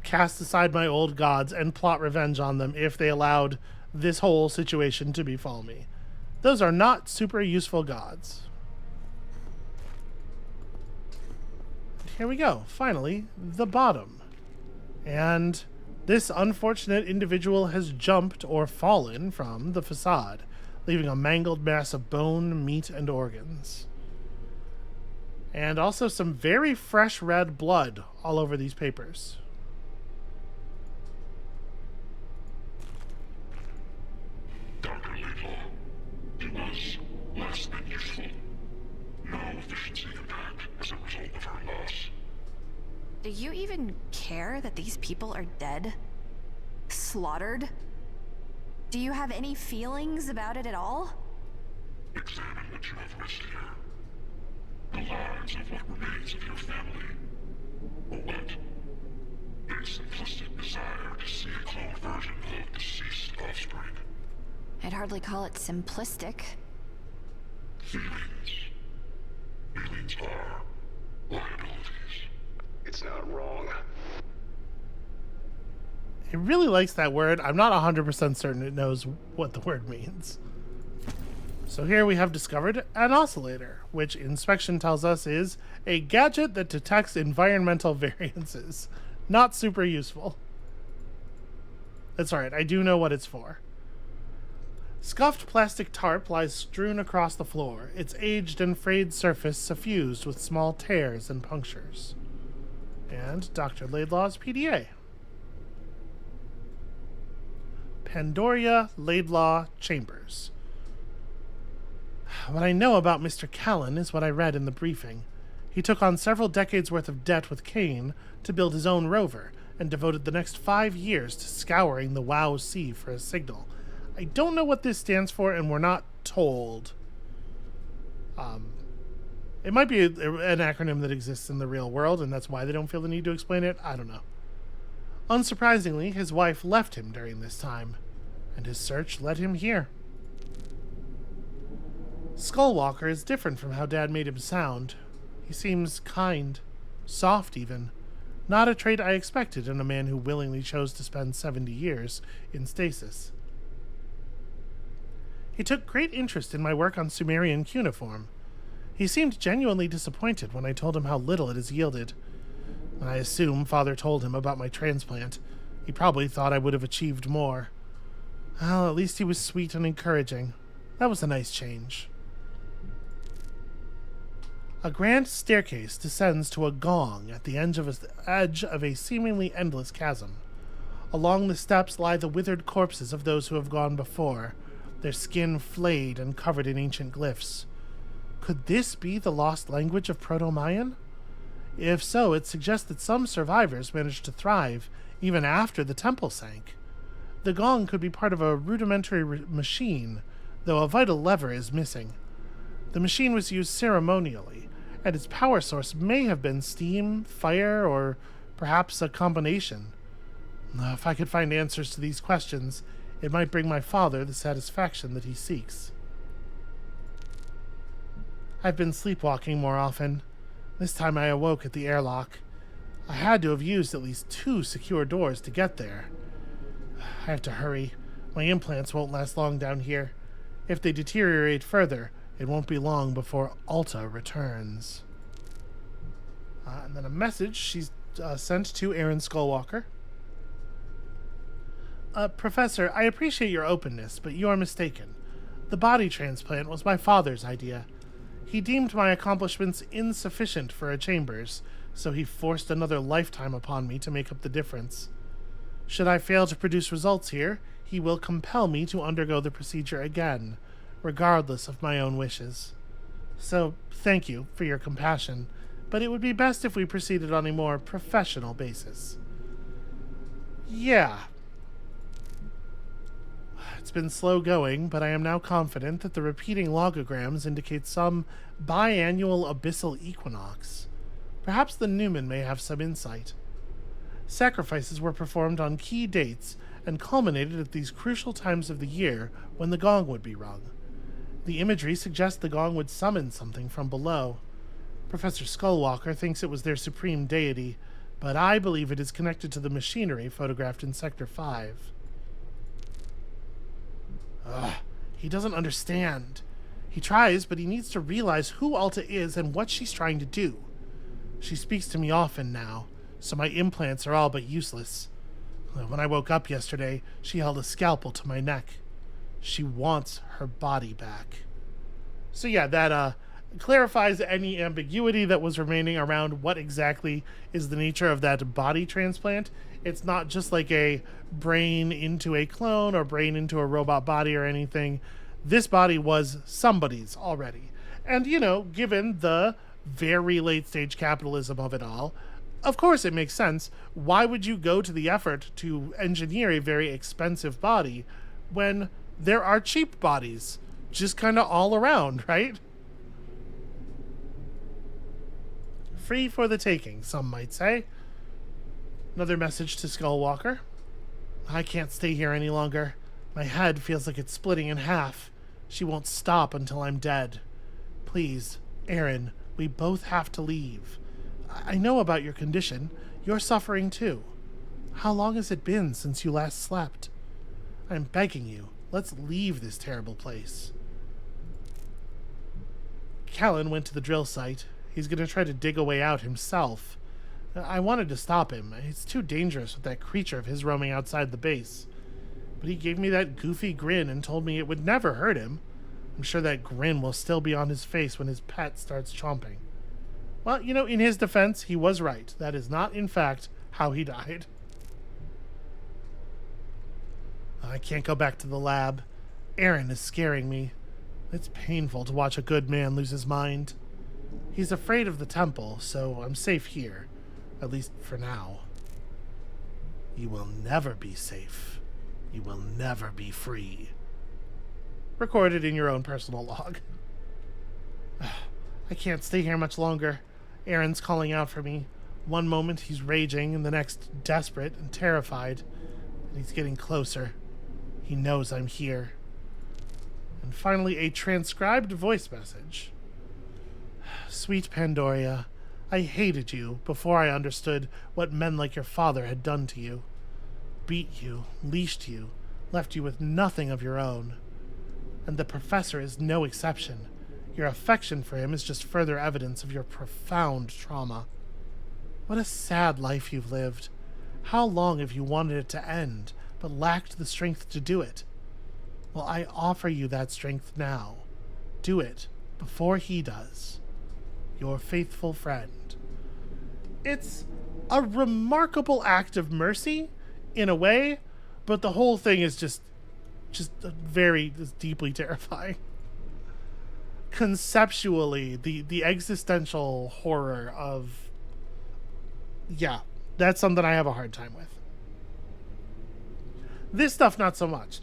cast aside my old gods and plot revenge on them if they allowed this whole situation to befall me. Those are not super useful gods. Here we go. Finally, the bottom. And this unfortunate individual has jumped or fallen from the facade, leaving a mangled mass of bone, meat, and organs. And also some very fresh red blood all over these papers. Dr. Laidlaw, it was less than useful. No efficiency impact as a result of her loss. Do you even care that these people are dead? Slaughtered? Do you have any feelings about it at all? Examine what you have risked here. The lives of what remains of your family. Or what? A simplistic desire to see a cloned version of deceased offspring. I'd hardly call it simplistic. Feelings. Feelings are liabilities. It's not wrong. It really likes that word. I'm not 100% certain it knows what the word means. So here we have discovered an oscillator, which inspection tells us is a gadget that detects environmental variances. Not super useful. That's alright, I do know what it's for. Scuffed plastic tarp lies strewn across the floor, its aged and frayed surface suffused with small tears and punctures. And Dr. Laidlaw's PDA. Pandoria Laidlaw Chambers. What I know about Mr. Callan is what I read in the briefing. He took on several decades' worth of debt with Kane to build his own rover, and devoted the next 5 years to scouring the WoW Sea for a signal. I don't know what this stands for, and we're not told. It might be an acronym that exists in the real world, and that's why they don't feel the need to explain it. I don't know. Unsurprisingly, his wife left him during this time, and his search led him here. Skullwalker is different from how Dad made him sound. He seems kind, soft even. Not a trait I expected in a man who willingly chose to spend 70 years in stasis. He took great interest in my work on Sumerian cuneiform. He seemed genuinely disappointed when I told him how little it has yielded. I assume Father told him about my transplant. He probably thought I would have achieved more. Well, at least he was sweet and encouraging. That was a nice change. A grand staircase descends to a gong at the edge of a seemingly endless chasm. Along the steps lie the withered corpses of those who have gone before, their skin flayed and covered in ancient glyphs. Could this be the lost language of Proto-Mayan? If so, it suggests that some survivors managed to thrive even after the temple sank. The gong could be part of a rudimentary machine, though a vital lever is missing. The machine was used ceremonially, and its power source may have been steam, fire, or perhaps a combination. If I could find answers to these questions, it might bring my father the satisfaction that he seeks. I've been sleepwalking more often. This time I awoke at the airlock. I had to have used at least 2 secure doors to get there. I have to hurry. My implants won't last long down here. If they deteriorate further, it won't be long before Alta returns. And then a message she's sent to Aaron Skullwalker. Professor, I appreciate your openness, but you are mistaken. The body transplant was my father's idea. He deemed my accomplishments insufficient for a Chambers, so he forced another lifetime upon me to make up the difference. Should I fail to produce results here, he will compel me to undergo the procedure again, regardless of my own wishes. So, thank you for your compassion, but it would be best if we proceeded on a more professional basis. Yeah. It's been slow going, but I am now confident that the repeating logograms indicate some biannual abyssal equinox. Perhaps the Newman may have some insight. Sacrifices were performed on key dates and culminated at these crucial times of the year when the gong would be rung. The imagery suggests the gong would summon something from below. Professor Skullwalker thinks it was their supreme deity, but I believe it is connected to the machinery photographed in Sector 5. He doesn't understand. He tries, but he needs to realize who Alta is and what she's trying to do. She speaks to me often now, so my implants are all but useless. When I woke up yesterday, she held a scalpel to my neck. She wants her body back. So yeah, that clarifies any ambiguity that was remaining around what exactly is the nature of that body transplant. It's not just like a brain into a clone or brain into a robot body or anything. This body was somebody's already. And, you know, given the very late stage capitalism of it all, of course it makes sense. Why would you go to the effort to engineer a very expensive body when there are cheap bodies just kind of all around, right? Free for the taking, some might say. Another message to Skullwalker. I can't stay here any longer. My head feels like it's splitting in half. She won't stop until I'm dead. Please, Aaron, we both have to leave. I know about your condition. You're suffering too. How long has it been since you last slept? I'm begging you, let's leave this terrible place. Callan went to the drill site. He's going to try to dig a way out himself. I wanted to stop him. It's too dangerous with that creature of his roaming outside the base. But he gave me that goofy grin and told me it would never hurt him. I'm sure that grin will still be on his face when his pet starts chomping. Well, you know, in his defense, he was right. That is not, in fact, how he died. I can't go back to the lab. Aaron is scaring me. It's painful to watch a good man lose his mind. He's afraid of the temple, so I'm safe here. At least for now. You will never be safe. You will never be free. Recorded in your own personal log. I can't stay here much longer. Aaron's calling out for me. One moment he's raging, and the next desperate and terrified. And he's getting closer. He knows I'm here. And finally, a transcribed voice message. Sweet Pandoria, I hated you before I understood what men like your father had done to you. Beat you, leashed you, left you with nothing of your own. And the professor is no exception. Your affection for him is just further evidence of your profound trauma. What a sad life you've lived. How long have you wanted it to end, but lacked the strength to do it? Well, I offer you that strength now. Do it before he does. Your faithful friend. It's a remarkable act of mercy, in a way, but the whole thing is just very deeply terrifying. Conceptually, the existential horror of... Yeah, that's something I have a hard time with. This stuff, not so much.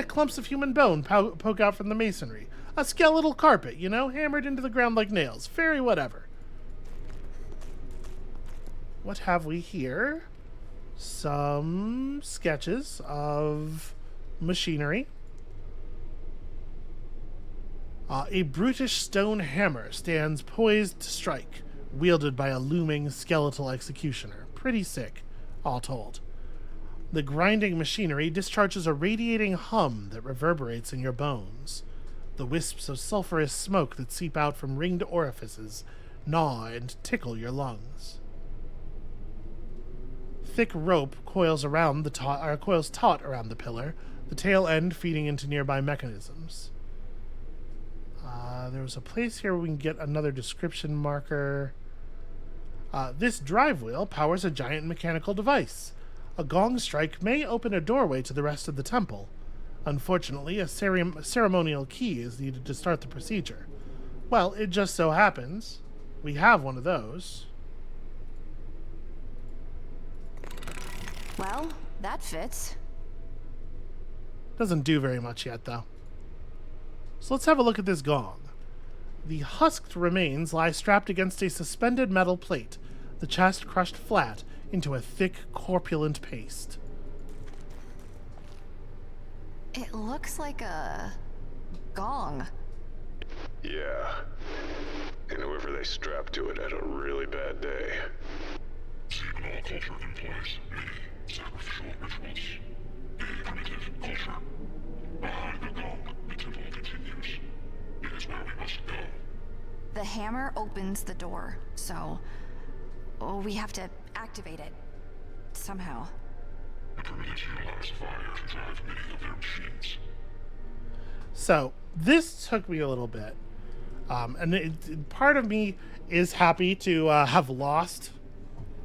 Clumps of human bone poke out from the masonry. A skeletal carpet, you know, hammered into the ground like nails. Very whatever. What have we here? Some sketches of machinery. A brutish stone hammer stands poised to strike, wielded by a looming skeletal executioner. Pretty sick, all told. The grinding machinery discharges a radiating hum that reverberates in your bones. The wisps of sulphurous smoke that seep out from ringed orifices gnaw and tickle your lungs. Thick rope coils taut around the pillar, the tail end feeding into nearby mechanisms. There was a place here where we can get another description marker. This drive wheel powers a giant mechanical device. A gong strike may open a doorway to the rest of the temple. Unfortunately, a ceremonial key is needed to start the procedure. Well, it just so happens we have one of those. Well, that fits. Doesn't do very much yet, though. So let's have a look at this gong. The husked remains lie strapped against a suspended metal plate, the chest crushed flat into a thick, corpulent paste. It looks like a gong. Yeah. And whoever they strapped to it had a really bad day. Seminal culture implies many sacrificial rituals. A primitive culture. Behind the gong, the temple continues. It is where we must go. The hammer opens the door, so we have to activate it somehow. The primitives utilize fire to drive many of their machines. So this took me a little bit, and part of me is happy to have lost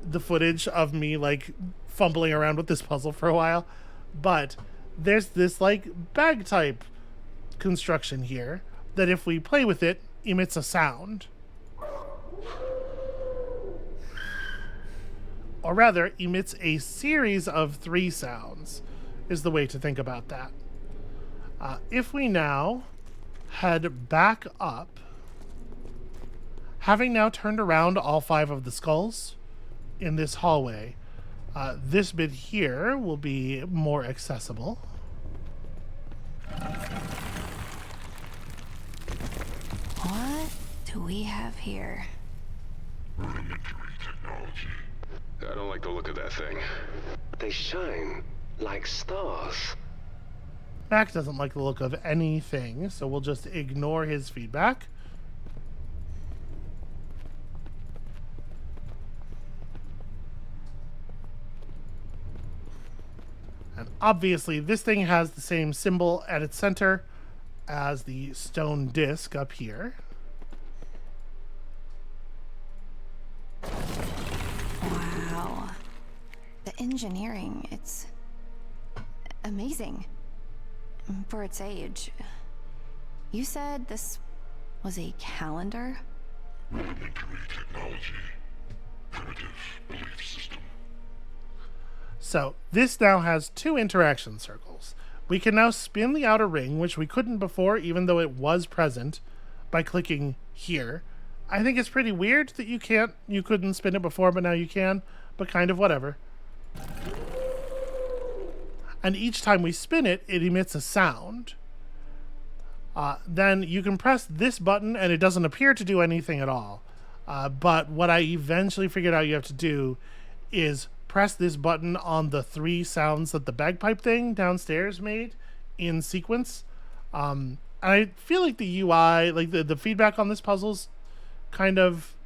the footage of me like fumbling around with this puzzle for a while, but there's this like bag type construction here that if we play with it emits a sound, or rather emits a series of 3 sounds is the way to think about that. If we now head back up, having now turned around all 5 of the skulls in this hallway, this bit here will be more accessible. What do we have here? Rudimentary technology. I don't like the look of that thing. They shine like stars. Mac doesn't like the look of anything, so we'll just ignore his feedback. And obviously, this thing has the same symbol at its center as the stone disc up here. Wow. The engineering, it's amazing. For its age. You said this was a calendar? Rudimentary technology. Primitive belief system. So this now has 2 interaction circles. We can now spin the outer ring, which we couldn't before, even though it was present, by clicking here. I think it's pretty weird that you couldn't spin it before, but now you can, but kind of whatever. And each time we spin it, it emits a sound. Then you can press this button and it doesn't appear to do anything at all. But what I eventually figured out you have to do is press this button on the 3 sounds that the bagpipe thing downstairs made in sequence. I feel like the UI, like the feedback on this puzzle's kind of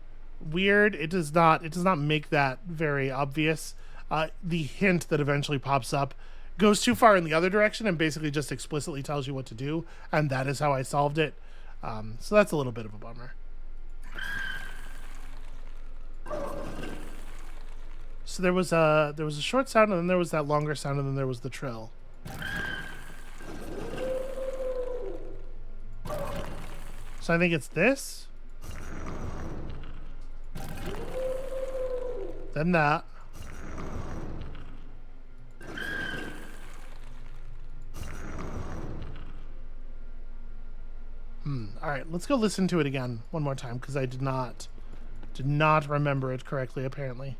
weird. It does not make that very obvious. The hint that eventually pops up goes too far in the other direction and basically just explicitly tells you what to do, and that is how I solved it. So that's a little bit of a bummer. So there was a short sound, and then there was that longer sound, and then there was the trill. So I think it's this. Then that. All right, let's go listen to it again one more time because I did not remember it correctly, apparently.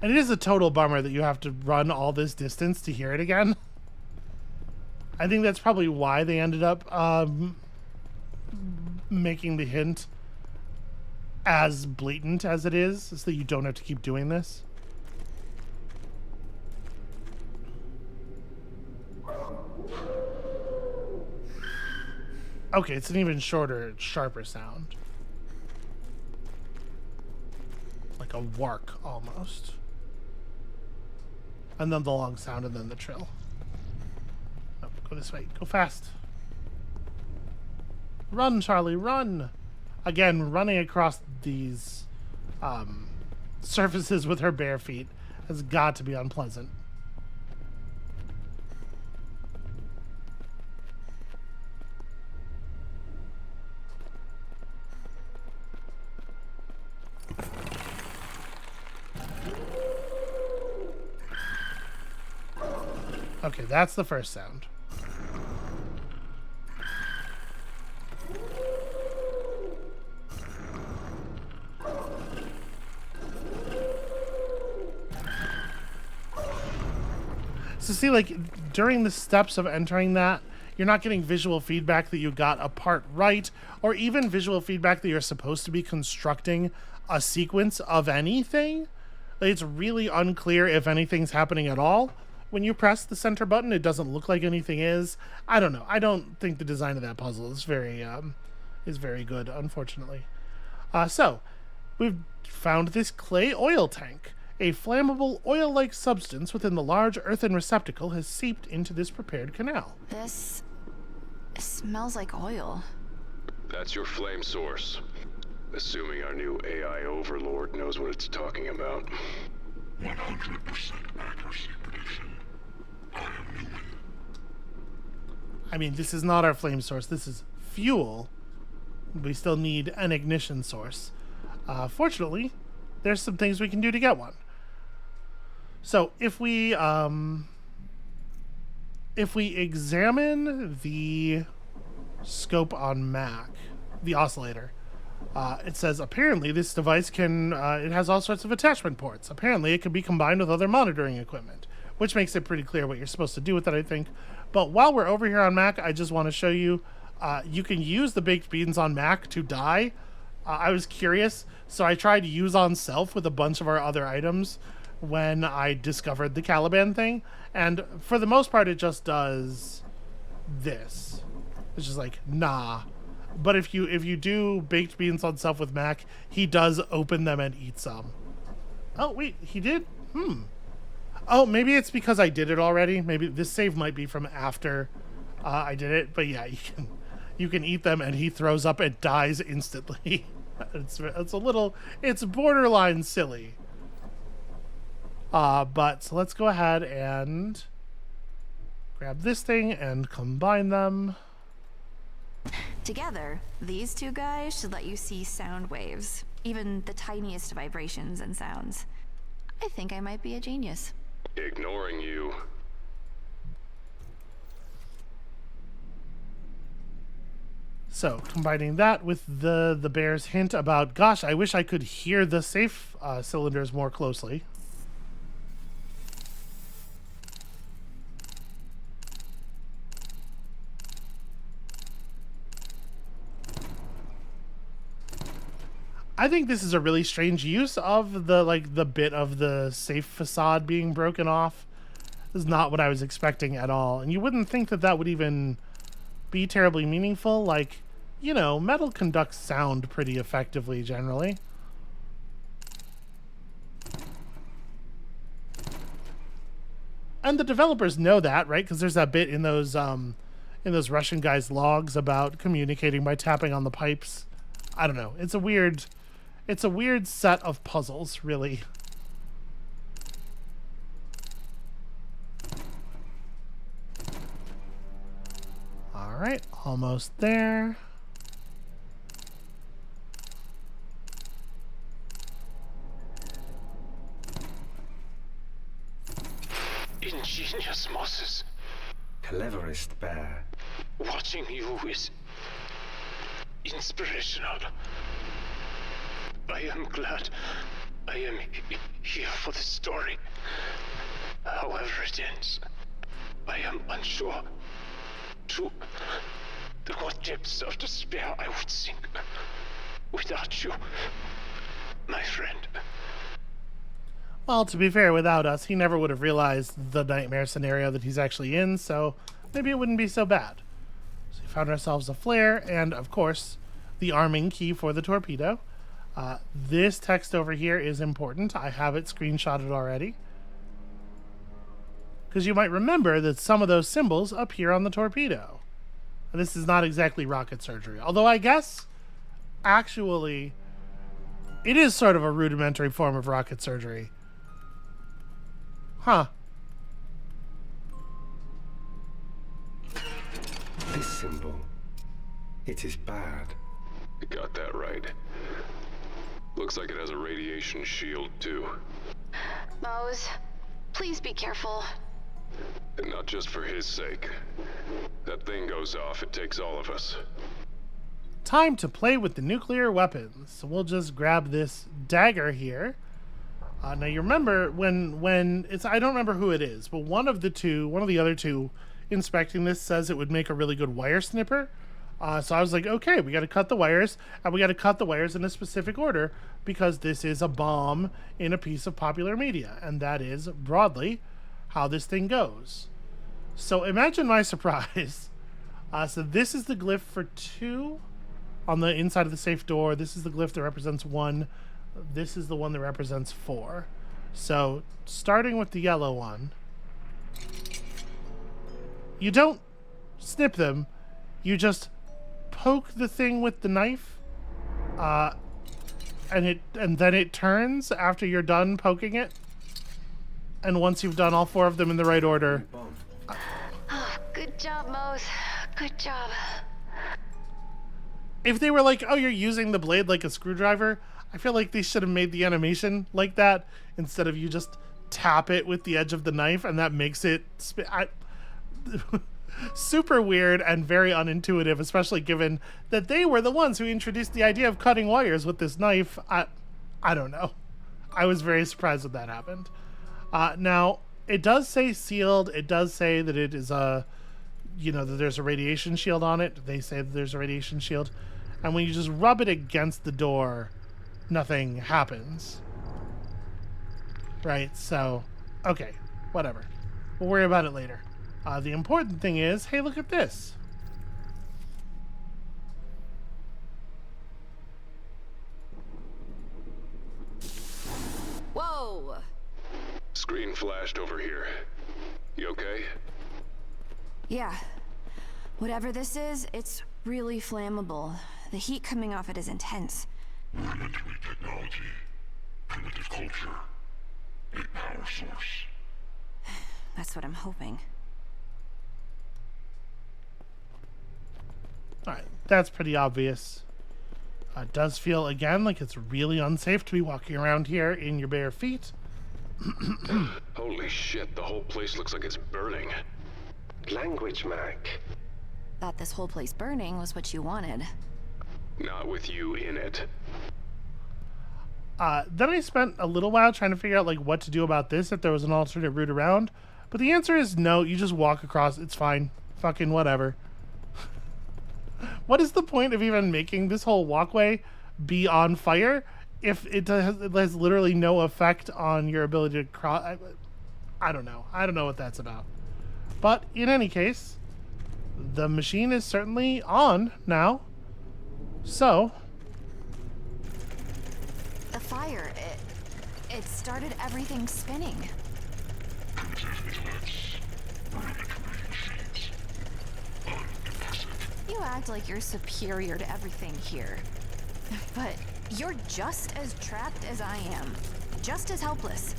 And it is a total bummer that you have to run all this distance to hear it again. I think that's probably why they ended up making the hint as blatant as it is so that you don't have to keep doing this. Okay, it's an even shorter, sharper sound. Like a wark, almost. And then the long sound, and then the trill. Oh, go this way. Go fast. Run, Charlie, run! Again, running across these surfaces with her bare feet has got to be unpleasant. Okay, that's the first sound. So see, like, during the steps of entering that, you're not getting visual feedback that you got a part right, or even visual feedback that you're supposed to be constructing a sequence of anything. Like, it's really unclear if anything's happening at all. When you press the center button, it doesn't look like anything is. I don't know. I don't think the design of that puzzle is very good, unfortunately. So, we've found this clay oil tank. A flammable oil-like substance within the large earthen receptacle has seeped into this prepared canal. This smells like oil. That's your flame source. Assuming our new AI overlord knows what it's talking about. 100% accuracy prediction. I am Newman. I mean, this is not our flame source. This is fuel. We still need an ignition source. Fortunately, there's some things we can do to get one. So if we examine the scope on Mac, the oscillator, it says apparently this device can, it has all sorts of attachment ports. Apparently it can be combined with other monitoring equipment, which makes it pretty clear what you're supposed to do with it, I think. But while we're over here on Mac, I just want to show you, you can use the baked beans on Mac to die. I was curious, so I tried use on self with a bunch of our other items when I discovered the Caliban thing, and for the most part it just does this. It's just like, nah. But if you do baked beans on self with Mac, he does open them and eat some. Oh wait, he did? Oh, maybe it's because I did it already. Maybe this save might be from after I did it. But yeah, you can eat them and he throws up and dies instantly. It's borderline silly. But so let's go ahead and grab this thing and combine them. Together, these two guys should let you see sound waves, even the tiniest vibrations and sounds. I think I might be a genius. Ignoring you. So combining that with the bear's hint about, gosh, I wish I could hear the safe cylinders more closely. I think this is a really strange use of the bit of the safe facade being broken off. This is not what I was expecting at all. And you wouldn't think that that would even be terribly meaningful. Like, you know, metal conducts sound pretty effectively generally. And the developers know that, right? Because there's that bit in those Russian guys' logs about communicating by tapping on the pipes. I don't know. It's a weird set of puzzles, really. All right, almost there. Ingenious Moses. Cleverest bear. Watching you is inspirational. I am glad I am here for the story. However it ends, I am unsure to what depths of despair I would sink without you, my friend. Well, to be fair, without us, he never would have realized the nightmare scenario that he's actually in, so maybe it wouldn't be so bad. So we found ourselves a flare, and of course, the arming key for the torpedo. This text over here is important. I have it screenshotted already. Because you might remember that some of those symbols appear on the torpedo. And this is not exactly rocket surgery. Although I guess, actually, it is sort of a rudimentary form of rocket surgery. Huh. This symbol, it is bad. You got that right. Looks like it has a radiation shield, too. Mose, please be careful. And not just for his sake. That thing goes off, it takes all of us. Time to play with the nuclear weapons. So we'll just grab this dagger here. Now you remember when it's, I don't remember who it is, but one of the other two inspecting this says it would make a really good wire snipper. So I was like, okay, we got to cut the wires, and we got to cut the wires in a specific order because this is a bomb in a piece of popular media, and that is broadly how this thing goes. So imagine my surprise. So this is the glyph for 2 on the inside of the safe door. This is the glyph that represents 1. This is the one that represents 4. So starting with the yellow one, you don't snip them, you just poke the thing with the knife, and then it turns after you're done poking it. And once you've done all 4 of them in the right order. Oh, good job, Mose. Good job. If they were like, oh, you're using the blade like a screwdriver, I feel like they should have made the animation like that instead of you just tap it with the edge of the knife and that makes it super weird and very unintuitive, especially given that they were the ones who introduced the idea of cutting wires with this knife. I don't know. I was very surprised that that happened. Now, it does say sealed. It does say that it is that there's a radiation shield on it. They say that there's a radiation shield. And when you just rub it against the door, nothing happens. Right? So, okay. Whatever. We'll worry about it later. The important thing is, hey, look at this. Whoa! Screen flashed over here. You okay? Yeah. Whatever this is, it's really flammable. The heat coming off it is intense. Rudimentary technology, primitive culture, a power source. That's what I'm hoping. Alright, that's pretty obvious. It does feel, again, like it's really unsafe to be walking around here in your bare feet. Holy shit, the whole place looks like it's burning. Language, Mac. Thought this whole place burning was what you wanted. Not with you in it. Then I spent a little while trying to figure out like what to do about this, if there was an alternate route around. But the answer is no, you just walk across, it's fine. Fucking whatever. What is the point of even making this whole walkway be on fire if it has literally no effect on your ability to cross? I don't know. I don't know what that's about. But in any case, the machine is certainly on now. So... The fire, it started everything spinning. You act like you're superior to everything here. But you're just as trapped as I am. Just as helpless.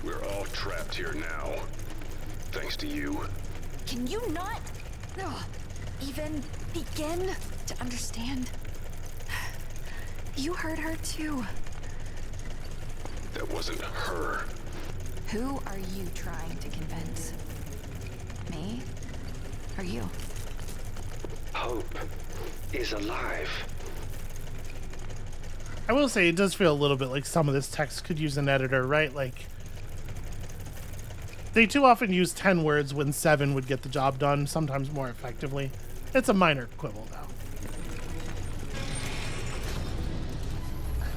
We're all trapped here now. Thanks to you. Can you not even begin to understand? You hurt her too. That wasn't her. Who are you trying to convince? Me? Or you? Hope is alive. I will say it does feel a little bit like some of this text could use an editor, right? Like, they too often use 10 words when 7 would get the job done, sometimes more effectively. It's a minor quibble, though.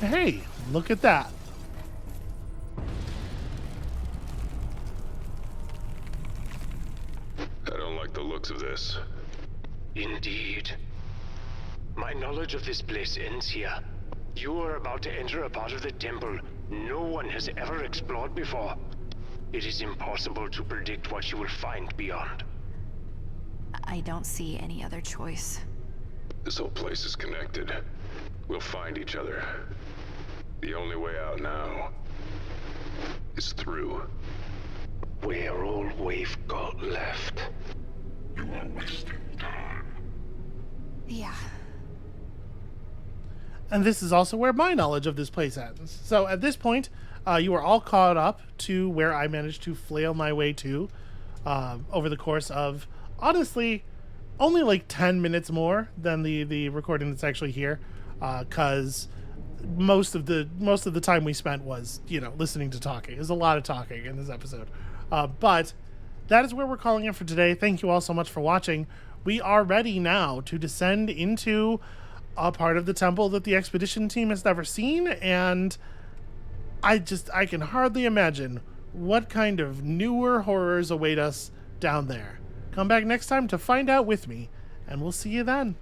Hey, look at that. I don't like the looks of this. Indeed. My knowledge of this place ends here. You are about to enter a part of the temple no one has ever explored before. It is impossible to predict what you will find beyond. I don't see any other choice. This whole place is connected. We'll find each other. The only way out now is through. We're all we've got left. You are wasting time. Yeah. And this is also where my knowledge of this place ends. So at this point, you are all caught up to where I managed to flail my way to over the course of, honestly, only like 10 minutes more than the recording that's actually here, because most of the time we spent was, listening to talking. There's a lot of talking in this episode. But that is where we're calling it for today. Thank you all so much for watching. We are ready now to descend into a part of the temple that the expedition team has never seen, and I can hardly imagine what kind of newer horrors await us down there. Come back next time to find out with me, and we'll see you then.